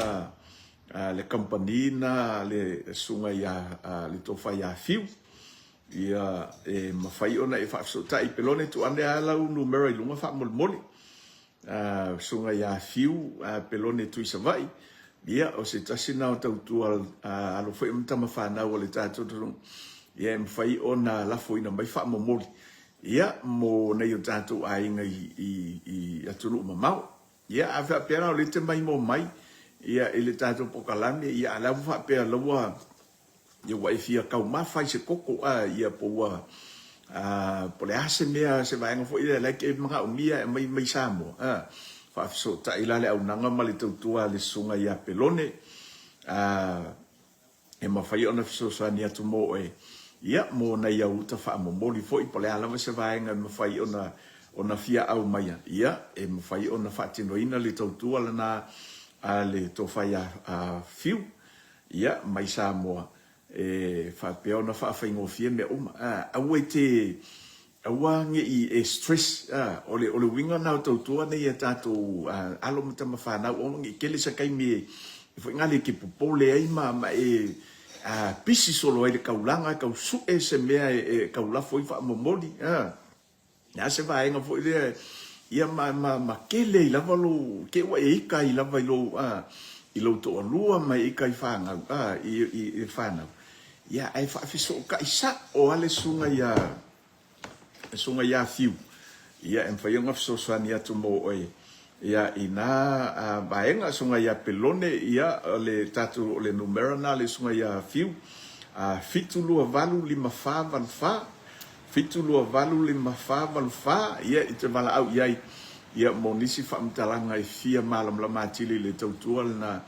[SPEAKER 1] le company na le sunga ia le tofa ia fiu ia mafai ona e fa so tai pelone tu ande ala un numero I lunga fa mol sunga ia fiu pelone tu savai ia o se tasina o tautua alo foi matamba fana o le tanto ia mfai ona lafo ina mai fa momoli ia mo nei o tātou ainga I atunu mamau ia a fa pera o le te mai mo mai ia ele tātou pokalame ia ala fa pera lawa ia wai fia kau mafai se koko ia po po le ase mea se vaenga fo ia like e mga umia mai Samoa fa so ta ila le au nanga mali tautua le sunga ia pelone e mafai ona so sani atu mo ia mo na ia uta fa mo moli foi po le ala se vaenga me fai ona fia au mai ia e me fai ona fa tinoina le tautua lana le to fai a fiu ia mai Samoa fa peona fa fa ngofie me awete awangi stress ole winga na to ne ya tato alo mata mafana o ngi kele sa kai me fo ngale ki popole ai ma pisi solo e kaulanga ka su se me kaula foi fa momoli ya se va nga foi le ia ma kele la valo ke wa e kai la valo i lo to lua mai i kai fanga i fana ya ai fa fiso ka isa o ale sunga ya fiu ia en fa yonga so swani atu mo oi ia ina baenga sunga ya pelone ia le tatu le numero na le sunga ya fiu fitulu valu lima fa van fa fitulu valu lima fa van fa ia ite vala au ia monisi fa mtalanga i fia malam la matili le tautua na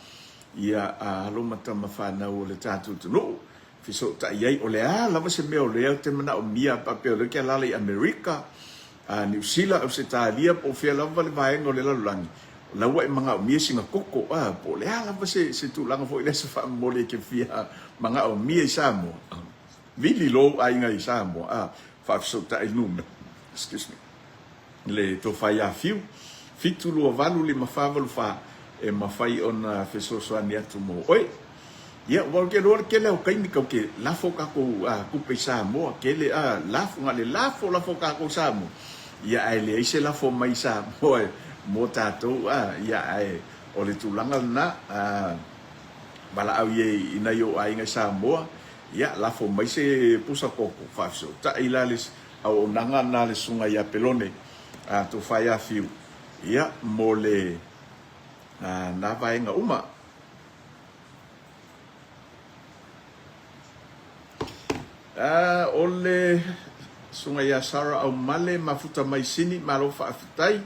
[SPEAKER 1] ia lo mata mafana o le tatu no fiso ta ia o le la se me o le te mana o mia papel le ke la le America New Zealand Australia po fia la vale vai no le la langi la wa manga o mia singa koko po le la se tu langa fo ile se fa mo le ke fia manga o mia samo vili lo ai ngai samo fa fiso ta il numero excuse me le to fai a fiu fitulu valu le mafavalu fa e mafai ona feso soani atu mo oi ia wa ke lo ke le o kai mi ka ke la foka ko ku pesa mo ke le la fo ngale la foka ko sa mo ia ai le ise la fo mai sa mo tato ia ai o le tulanga na bala au ye ina yo ai nga sa mo ia la fo mai se pusa koko fa so ta ilalis au nanga na le sunga ya pelone to fire fiu ia mole na vaenga uma ole sunga ya sara au male mafuta mai sini malo fa afitai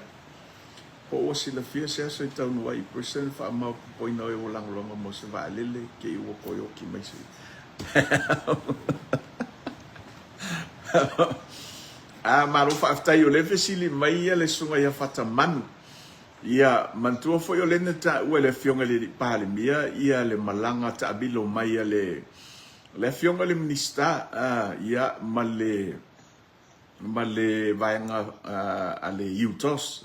[SPEAKER 1] po o sila fia se so tau no ai percent fa ma po ina e ulang longa mo se va lele ke i wo koyo ki mai si malo fa afitai o le fesili mai le sunga ya fata manu ia mantua foi o le neta o le fionga le pale mia ia le malanga ta abilo mai le fionga le minista ia male vaenga ale utos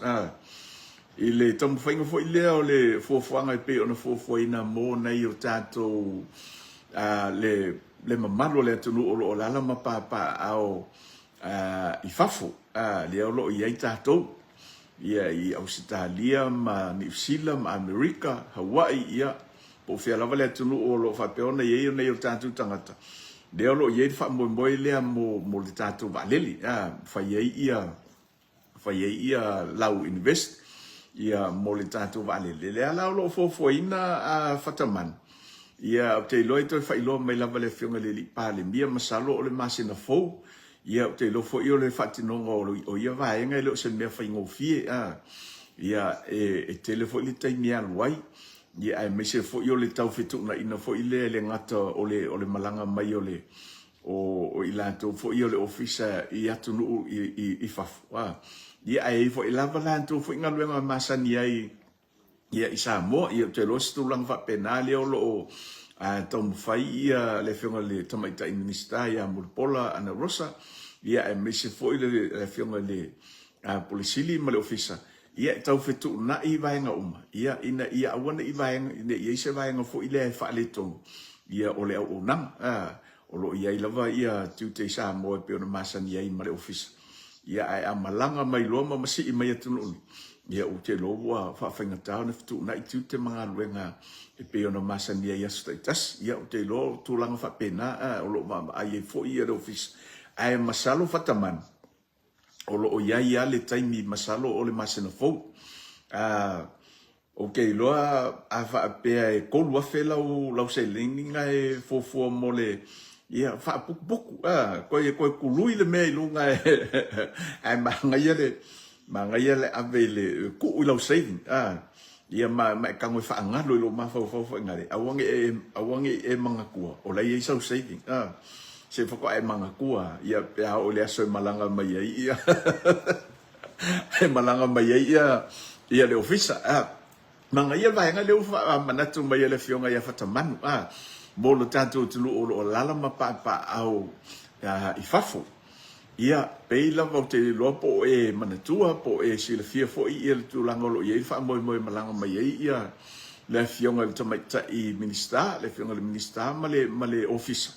[SPEAKER 1] ile tom fainga foi le fofoanga pe ona fofoina mo nei o tato le mamalo le tunu o la mapapa ao i fafo le o i ai tato ia i Australia ma New Zealand ma America Hawaii ia po fia lava le tunu o lo fa peona ye nei o tatu tangata de o lo ye fa mo le mo le tatu valeli fa ye ia lau invest ia mo le tatu valeli le ala lo fo ina fataman ia te loi to fa ilo mai lava le fionga le li pale mia masalo o le masina fo ia te lo fo io le fatino o ia vai ngai lo se me fa ngofie ia e telefoni le tai mia wai ia ai me se fo io le tau fitu na ina fo ile le ngata o le malanga mai o ila to fo io le officer ia tunu i faf ia ai fo ila bala to fo ngalu ma masani ai ia isa mo ia te lo stu lang fa penale o lo tom fai ia le fionga le tamaita minister ia mulpola ana rosa ia e me se fo ile le fionga le polisili ma le officer ia tau fetu na I vaenga uma ia ina ia awana I vaenga ina ia se vaenga fo ile fa le to ia ole o nang o lo ia lava ia tute sa mo pe ona masani ia ma le officer ia ai amalanga mai loma masi I mai tunu ia o te loa fa fainga tau na fitu na tute mga luenga e pe ona masani ia status ia o te lo tulanga fa pena o lo ma ai fo ia le office ai masalo fataman o lo ia le taimi masalo o le masena fo okay loa fa pe ko lo fela o lo se linga e fo mole ia fa puku ko kului le me lunga ai manga ia le avele ku lo saving ia ma ka ngoi fa ngalo lo ma fo ngale awangi e manga ku o la ia so saving se fa ko ai manga ku ia pe o le so malanga mai ia e malanga mai ia le officer manga ia vai ngale fa manatu mai le fionga ia fa tamanu mo lo tātou tulu o lala mapa au i fafo. Ia, peila vau te loa po e manatua, po e sila fia fo i le tūlanga lo iei wha moi malanga mai ei ia le fionga le tamaita i minista, le fionga le minista ma le officer.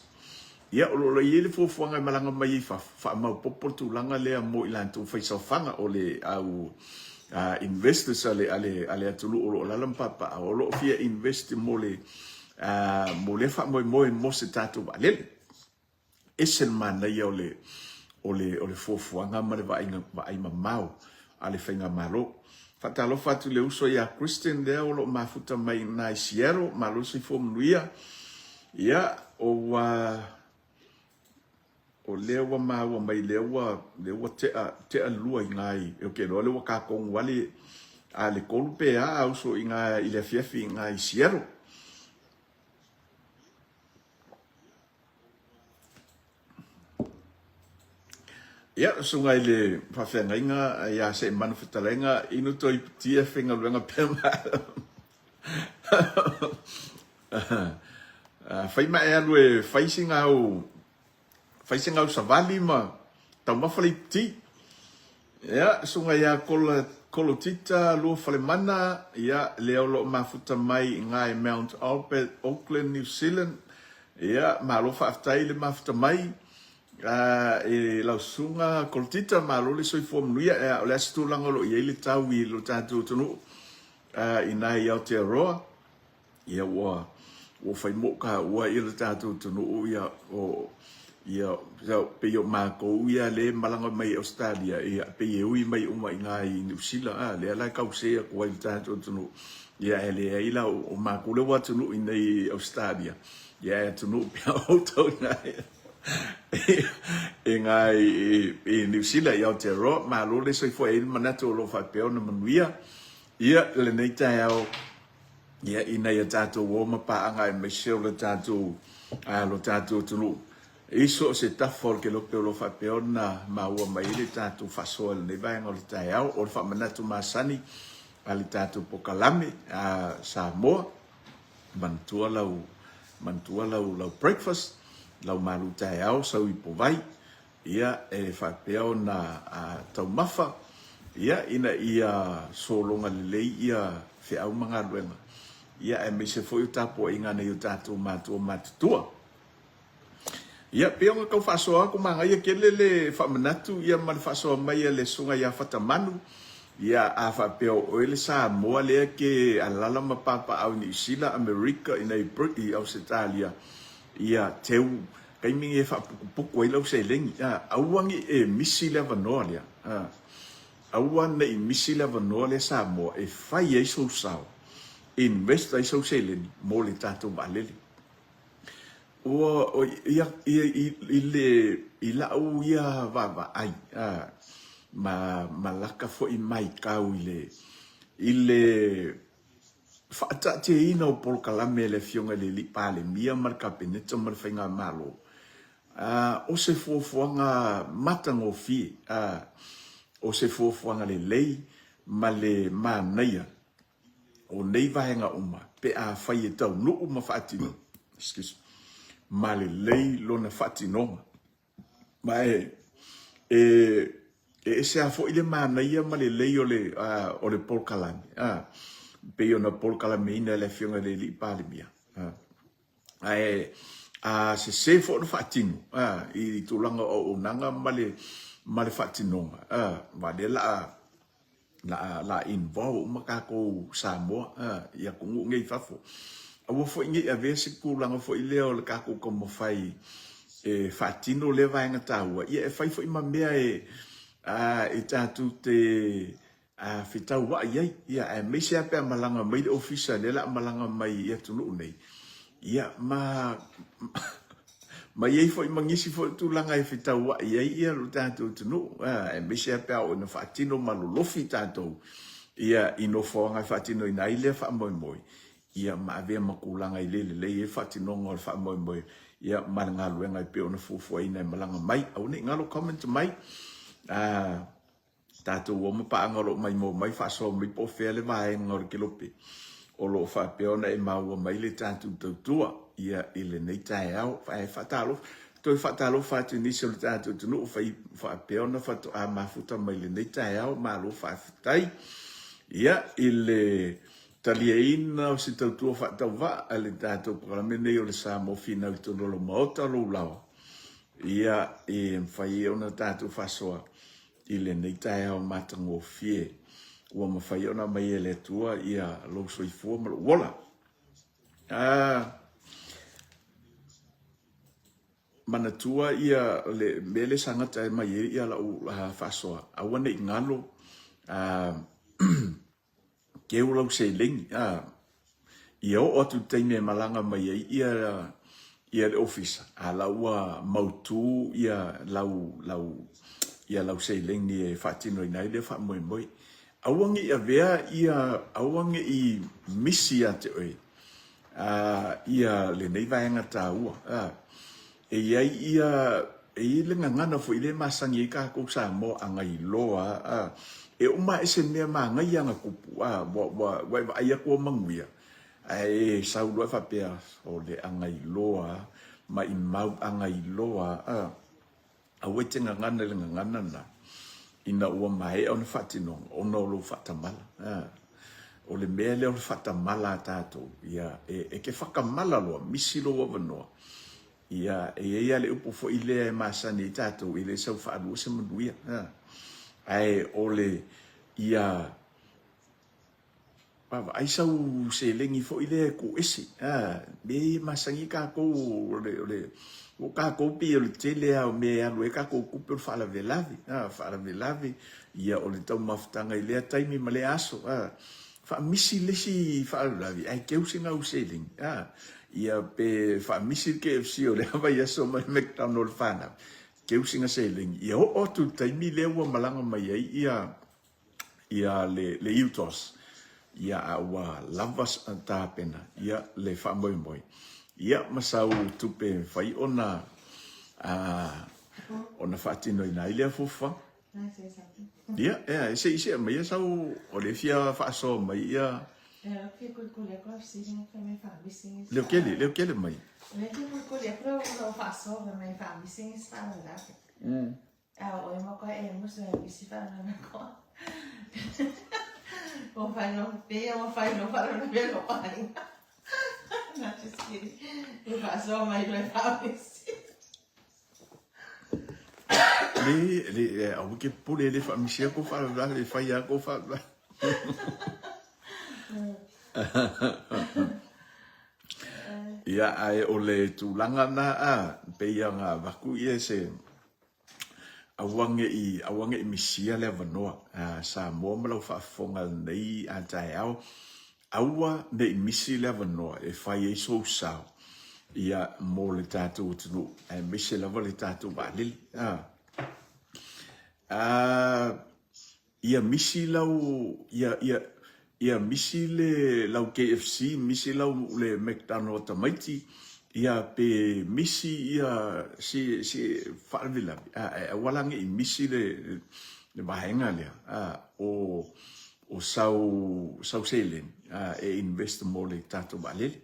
[SPEAKER 1] Ia, o lo iei le fuafuanga malanga mai ei wha mau popo tūlanga lea mo ilantu whaisawhanga o le au investors ale atulu o lo lalam papa o lo fia invest mo le wha mo se tātou alele. Esen mana ia o le fuafuanga ma le vai mamau ale whainga malo. Whatalo fatu le uso ia Christian lea o lo mafuta mai nai siero malo si fomnuia. Ia o lewa maua mai lewa te alua i ngai e ke no lewa ka kong wali a le kolpe a uso i ngai i le fiafi i ngai siero. Ia, so ngai le whawhenga inga, ia se manufatalenga, inu toi tia whenga luenga pēma. Whaima e alu e whaisinga au savali ma, tau mawhale ti. Ia, so ngai a kolo tita, lua whale mana, ia, leo lo mafuta mai ngai Mount Albert, Auckland, New Zealand. Ia, ma lo whaaftai le mafuta mai, e lau sunga koltita ma lo le soifo mnuia e o le asitu langa lo i le tau i lo tātou tunu i nai au te aroa ia ua whai moka ua i le tātou tunu ia o ia pe o mako ia le malanga mai Australia ia pe e ui mai uma i ngai New Zealand le ala kau sea kua i le tātou tunu ia e le ila o mako le wa tunu i nei Australia ia e tunu pia o tau ngai e ngai e New Zealand i Aotearoa ma lo le soifo e manatu o lo whapeo na manuia ia le nei tai au ia i nei a tātou o mapaanga e Michelle le tātou lo tātou tunu iso se tafol ke lo peo lo whapeo na maua mai le tātou whasoa le nei vaenga o le tai au o le whamanatu masani a le tātou pokalame Samoa mantua lau breakfast lau malu tai au sau i povai ia e whapeo na tau mafa ia ina ia solonga lelei ia whiau mga luenga ia e me se foi o tapo inga nei o tātou mātua mātutua ia peonga kau whasoa ako mga ia kele le whamanatu ia mani whasoa mai le sunga ia whatamanu ia a whapeo o ele Samoa lea ke alala mapapa au ni Sila Amerika ina i Australia ia teu kai mingi e whapukupuku e lau se lengi auangi e misi le vanoa lea auan i misi le vanoa lea Samoa e whai e sou sao invest e sou se lengi mo le tātou maalele o ia i lau ia vava ai ma laka fo i mai kau i le whaata te ina o polkalame le fionga le lipa le mia marka peneta marwhainga malo. O se fuafuanga matango fi, o se fuafuanga le lei ma le mānaia o nei vahenga uma pe a whai e tau nuu ma whaatino. Excuse. Ma le lei lona whaatino. Ma e se a fo ile mānaia ma le lei o le polkalame. Pe ona polkalame ina le fionga le lipa le mia. Se fo no fatino i tulanga o nanga male fatino va de la involve makako Samoa ia kungu ngai fafo awo fo ngi ave se kulanga fo ile o kako como fai e fatino le va nga taua ia e fai fo ima mea e tatu te fitau wa ia e me se ape malanga mai de official le la malanga mai ia tulu nei ia ma ia foi mangisi foi tu langa e fitau wa ia lo tanto tunu e me se ape o no fatino malolofi tanto ia ino fo nga fatino ina ile fa moi ia ma ave makulanga ile le e fatino ngol fa moi ia malanga luenga pe ona fufu ina malanga mai au ni ngalo comment mai tato o ma pa ngolo mai mo mai fa so mi po fele vai ngor kilope o lo whapeona e maua mai le tātou tautua ia i le nei tae au whae whatalo toi whatalo whatu nisi o le tātou tunu o whapeona whatu a mafuta mai le nei tae au ma lo whawhitai ia i le talia ina o si tautua whatau wa a le tātou paramene o le sa mo fina i tono lo maota lo lawa ia e mwhai ona tātou whasoa i le nei tae au matango fie ua mawhai ona mai e le tua ia lo soifua ma lo wola. Mana tua ia le mele sangata e mai ia la whasoa. Awane i ngalo ke ulau se lingi. Ia o atu teine malanga mai ia le office. A laua mautu ia lau se lingi e whatino i nai le wha moi moi. Awangi ia vea ia awangi i misi a te oi. Ia le nei vaenga tā ua. E iai ia le ngangana fo i le masangi i ka kou sa mo anga i loa. E uma e se mea maa ngai anga kupu. Wai aia kua manguia. E saulua whapea o le anga i loa. Ma i mau anga i loa. Awe te ngangana le ngangana na. Ina ua mai au na whatinong, ona o lo whatamala. O le mea leo le whatamala tātou. Ia, e ke whakamala loa, misi loa wanoa. Ia, ia le upo fo i lea e masani i tātou, i le sau whaadua se manuia. Ai, o le, ia, ai sau se lengi fo i lea ko esi. Me masangi ka kou, o ka kopi o le tele au me alu e ka kupe o whala velavi. Whala velavi, ia o le tau mafutanga i lea taimi ma le aso. Wha misi lesi whala velavi, ai keu singa u seling. Ia pe wha misi KFC o le hawa i aso ma le McDonald's whana. Keu singa seling. Ia o tu taimi lea ua malanga mai ai ia le Utos. Ia awa lavas tāpena. Ia le wha moi moi. Ia masau tupe whai ona whaatino i nai lea fufa. Ia, ise mai sau o le fia whaaso mai ia. Leo kele mai.
[SPEAKER 2] Leo kele pro o whaaso mai whaamising is whaalafi. O e moko e musu e bisi whaalafi. O whaino pe o whaino whaalafi o whaino. Not just kidding. If I saw my famisi.
[SPEAKER 1] Le au ke pule le famisi ko fa le fa ya ko fa. Ia ai o le tulanga na pe ia nga vaku ia se awange i misia le vanoa sa mo mala fa fonga nei a tai au. Aua ne misi leva noa e whai e so sao ia mo le tātou tunu e misi leva le tātou wālili. Ia misi lau ia misi le lau KFC, misi lau le McDonald's tamaiti, ia pe misi ia si whaavila. Walangi i misi le mahenga lea o sau selen e invest mo le tātou wālele,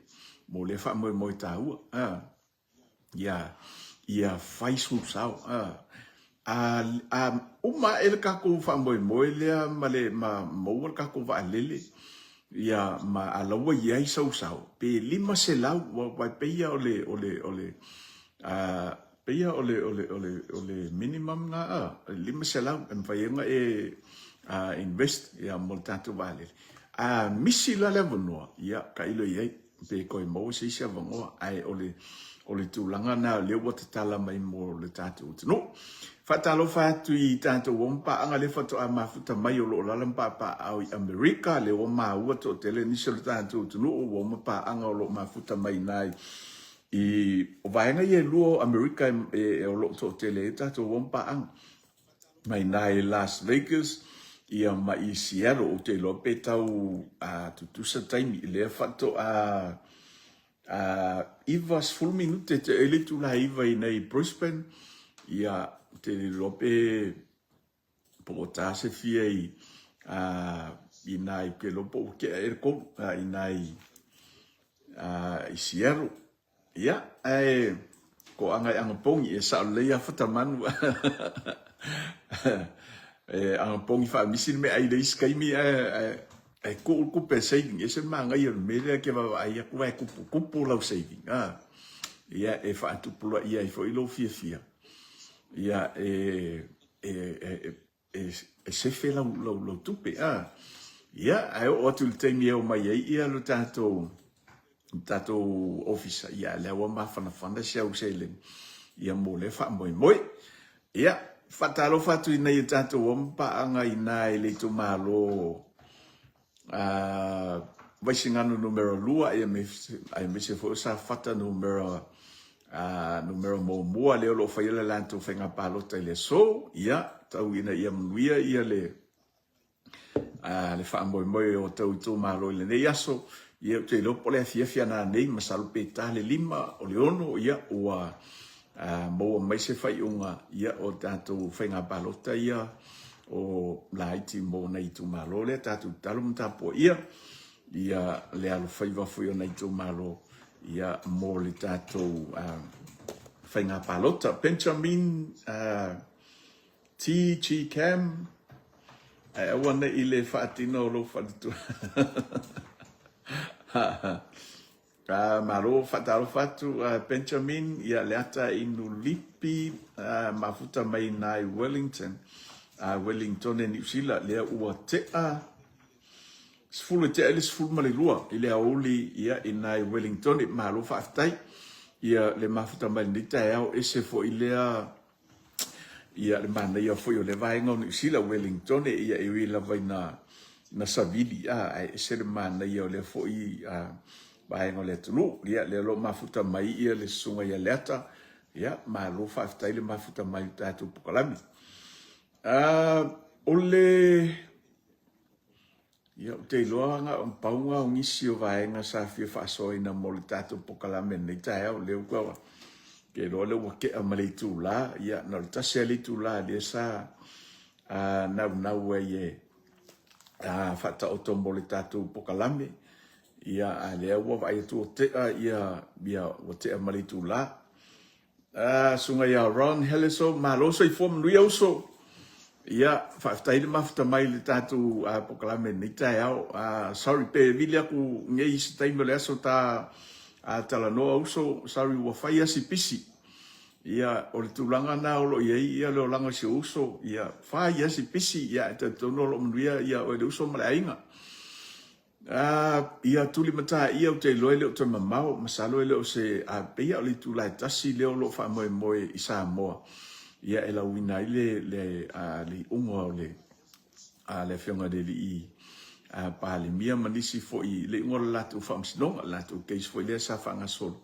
[SPEAKER 1] mo le wha moi tāua. Ia whai su sau. Uma ele kako wha moi lea ma le maua kako wālele. Ia ma alaua iai sau. Pe lima se lau, wai peia o le minimum na lima se lau, e mwhaienga invest ia mo tātou wālele. Misi la le vanua, ia ka ilo iai, pe koe mau se isia vangoa, ai o le tūlanga na lewa te tala mai mo le tātou tino. Whatalo whātu i tātou wampa anga le whatu a mafuta mai o lo lalampa pa au i Amerika, le wama ua to tele nisa le tātou tino o wampa anga o lo mafuta mai nai. O vaenga i e luo Amerika e o lo to tele e tātou wampa anga. Mai nai Las Vegas, ia mai i Seattle o te lope tau tutusa taimi i lea whato Ivas full minute te ele tu la Iva i nei Brisbane ia te lope po ta se fia i inai ke lopo ke ko inai isiero ia ko anga anga pongi sa le ya fatamanu anga pongi fa misin me ai dei skai mi ko pe saving ese manga ia me le ke va ai ku lau saving ia fa tu pulo ia fo ilo fia ia se fe la tupe ia ai o tu te mi o mai ia lo tato office ia le wa ma fana se au selen ia mo le fa moi ia fatalo fatu ina ia tato o mpa anga ina le to malo vai singano numero lua ia me se fo sa fata numero mo le lo fa ile lanto fenga palota ile so ia tau ina ia mnuia ia le fa moi o tau to malo le ne yaso ia te lo pole fia na nei masalo peta le lima o le ono ia o mo mai se fai unga ia o tato fenga palota ia o laiti mo nei tu malo le tato talum tapo ia le alo fai va foi nei tu malo ia mo le tato fenga palota Benjamin T.G. Cam wana ile fatino lo fatu maro fatalo fatu Benjamin ia leata inu lipi mafuta mai nai Wellington New Zealand le ua tea sfulu te ele sfulu male lua ile auli ia inai Wellington maro fatai ia le mafuta mai nita ao ese fo ilea ia le mana ia foi o le vaenga New Zealand Wellington ia e la vai na savili ai se le mana ia le foi vaenga le tulu ia le lo mafuta mai ia le sunga ia leta ia ma lo fatai le mafuta mai tatu pokalami ole ia te loanga un paunga un isio vaenga sa fia fa ina mo le tatu pokalami nei tai o le kwa ke lo le wake a malitu la ia na tase alitu la le sa na ye fata otombolitatu pokalame ia le wa vai tu te ia bia o te malitu la sunga ia Ron Helleso maloso I form nuiauso ia fa ile mafta mai le tatu pokalame ni tai au sorry pe vilia ku ngei stai me le aso ta tala no uso sorry wa fai si pisi ia o le tulanga na o lo ia lo langa si uso ia fai si pisi ia te tono lo mnuia ia o le uso malainga ia tuli mata ia o te loele o te mamao masalo ele o se peia o le tulai tasi leo lo fa moe I Samoa ia e la wina le unga o le fionga de li pale mia manisi fo I le ngor latu famsinonga latu keis fo le sa fanga solo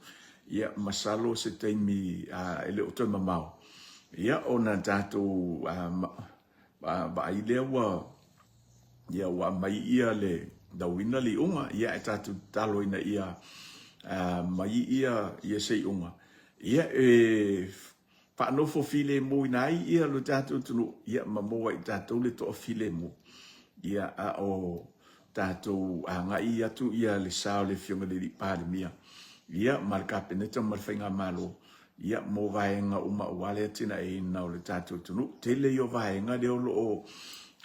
[SPEAKER 1] ia masalo se teimi ele o te mamao ia ona datu ba ile wa ia wa mai ia le dawina li unga ia e tatu talo ina ia mai ia sei unga ia pa no fo file mo nai ia lo tatu tunu ia mamo I tatu le to file mo ia o tatu anga ia tu ia le sao le fionga le pale mia ia marka peneta marfenga malo ia mo vaenga uma wale tina e na le tatu tunu tele yo vaenga de o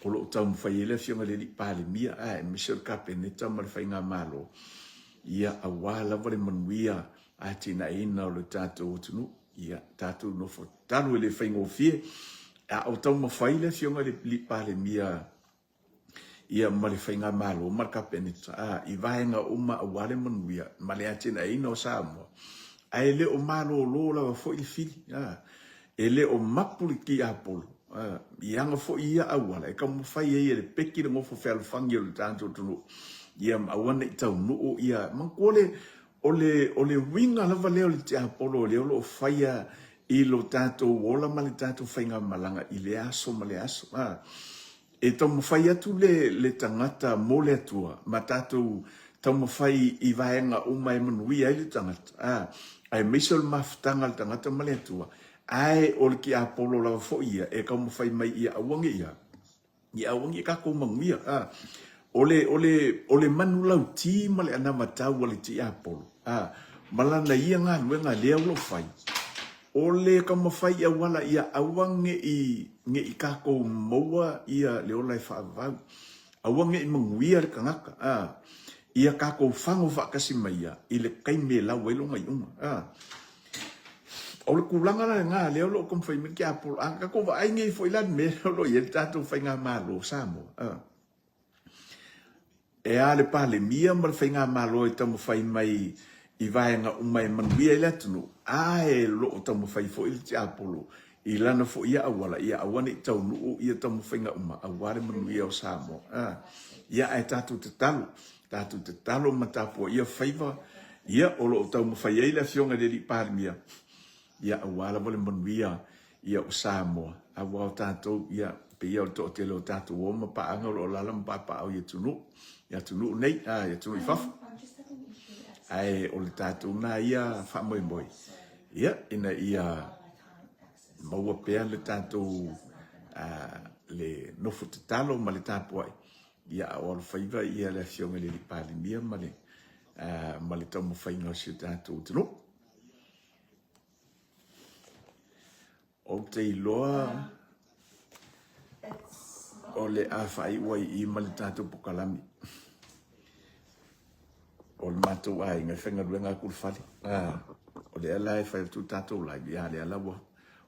[SPEAKER 1] lo tam faile fionga le pale mia Michel Capeneta marfenga malo ia awala vale manuia atina e na le tatu tunu ia tatu no fo tanu le fengo fie o tam faile fionga le pale mia ia mali fainga malo marka penita I vaenga uma wale manuia male atina e no Samoa ai le o malo lo la fo I fili ele o mapuli ki apolo ianga fo ia awala e kam fai e le peki le ngofo fel fangi le tanto tunu ia awana I tau no ia mankole ole winga lava leo le te apolo leo lo faia I lo tato wola mali tato fainga malanga I le aso male aso e tomo fai atu le tangata mo le atua ma tatou tomo fai I vaenga uma e manui ai le tangata ai misol maftanga le tangata ma le atua ai o le ki apolo lava fo ia e kamo fai mai ia awangi ia I awangi ka ko manguia ole manu lau ti ma le ana matau ole ti apolo. Malana ia ngā luenga lea ulo fai. Ole ka mawhai ia wala ia awange i kako maua ia leola e whaavau. Awange i manguia le kangaka. Ia kako whango whakasi mai ia. I le kai me lau elo ngai unga. Ole kulanga la ngā leo lo kom whai miki apolo. Kako wa ainge i whailan me lo i e tātou whai ngā mālo Samoa. E ale pale mia ma le whai ngā mālo e tamu whai mai I vaenga umai manuia I latunu. E lo tamu whai fo ili te apolo. I lana fo ia awala. Ia awane I tau nuu ia tamu whainga uma. Aware manuia o Samoa. Ia e tātou te talo. Tātou te talo matapua. Ia whaiva. Ia olo o tamu whai eila fionga reri pāri mia. Ia awala wale manuia. Ia o Samoa. Awa o tātou. Ia pe ia o to te leo tātou oma paanga o lalam papa au ia tunu. Ia tunu nei. Ia tunu I fafu. Ai o le tātou nā ia whamoi moi. Ia, ina ia maua pēr le tātou le nofo te talo ma le tāpuai. Ia o le whaiva ia le fionga le pāli mia ma le taumu whainga o si tātou tino. O te iloa o le awhai wai I ma le tātou pukalami. O le mātou ai ngai whenga ruenga kuru whali. O le ala e whai tu tātou lai. Ia le ala wa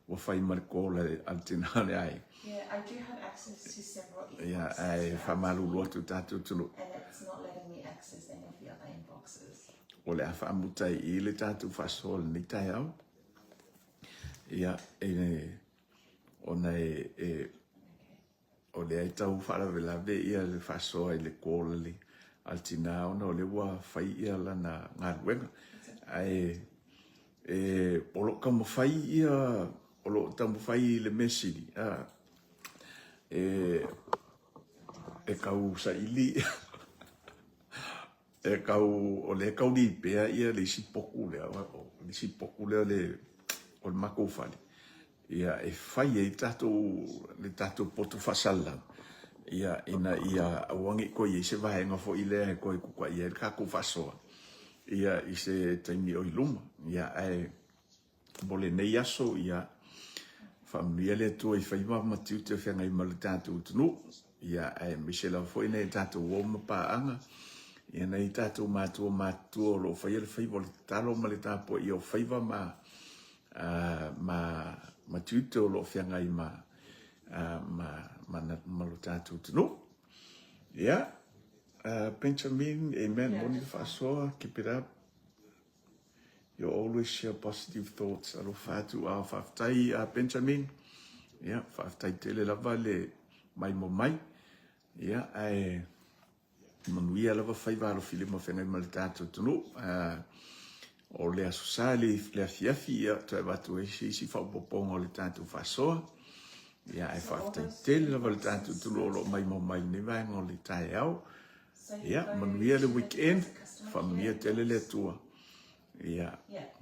[SPEAKER 1] whai mariko le altina le ai.
[SPEAKER 2] Yeah, I do have access to several inboxes.
[SPEAKER 1] Ia ai whamalu roa tu tātou tunu.
[SPEAKER 2] And it's not letting me access any of the other inboxes.
[SPEAKER 1] O le a whaamutai I le tātou whasol ni tai au. Ia ona o le ai tau wharawelawe ia le whasoa I le kōla le. Altina ona o le wa fai ia lana ngā ruenga. Olo ka mawhai ia, olo ta mawhai le mesiri. Kau sa ili. Kau, o le kau ni pea ia le sipoku lea. Le sipoku lea le, o le mako whali. Ia fai e le tatou poto whasalang. Ia ina ia awangi ko I se vaenga fo ile ko I kukua ia ka ko fasoa ia I se taimi o iluma ia bole nei aso ia famia le to I faiva matiu te fenga I malutatu tunu ia Michela fo ina tatu o mapaanga ia nei tatu matu lo faia le faiva le talo malita po ia faiva matiu te lo fenga I malutatu tunu. Yeah. Benjamin, amen. Morning Fasoa, keep it up. You always share positive thoughts. Alofatu a whaftai Benjamin. Yeah, whaftai tele lava le mai mo mai. Yeah, manuia lava whaiva alo fili mo whengai malutatu tunu. O le asusali, le afiafi, ia toi watu e si whaupopongo le tatu Fasoa. Ia e whaftai tele lava le tātou tulolo mai mo mai ne vaenga o le tae au. Ia, manuia le weekend, whamia tele le tua. Ia,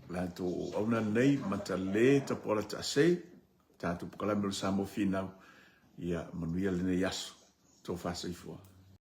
[SPEAKER 1] lato auna nei, mata le tapola ta se, tātou pukalami le samo finau. Ia, manuia le ne yaso, tō whasa I fua.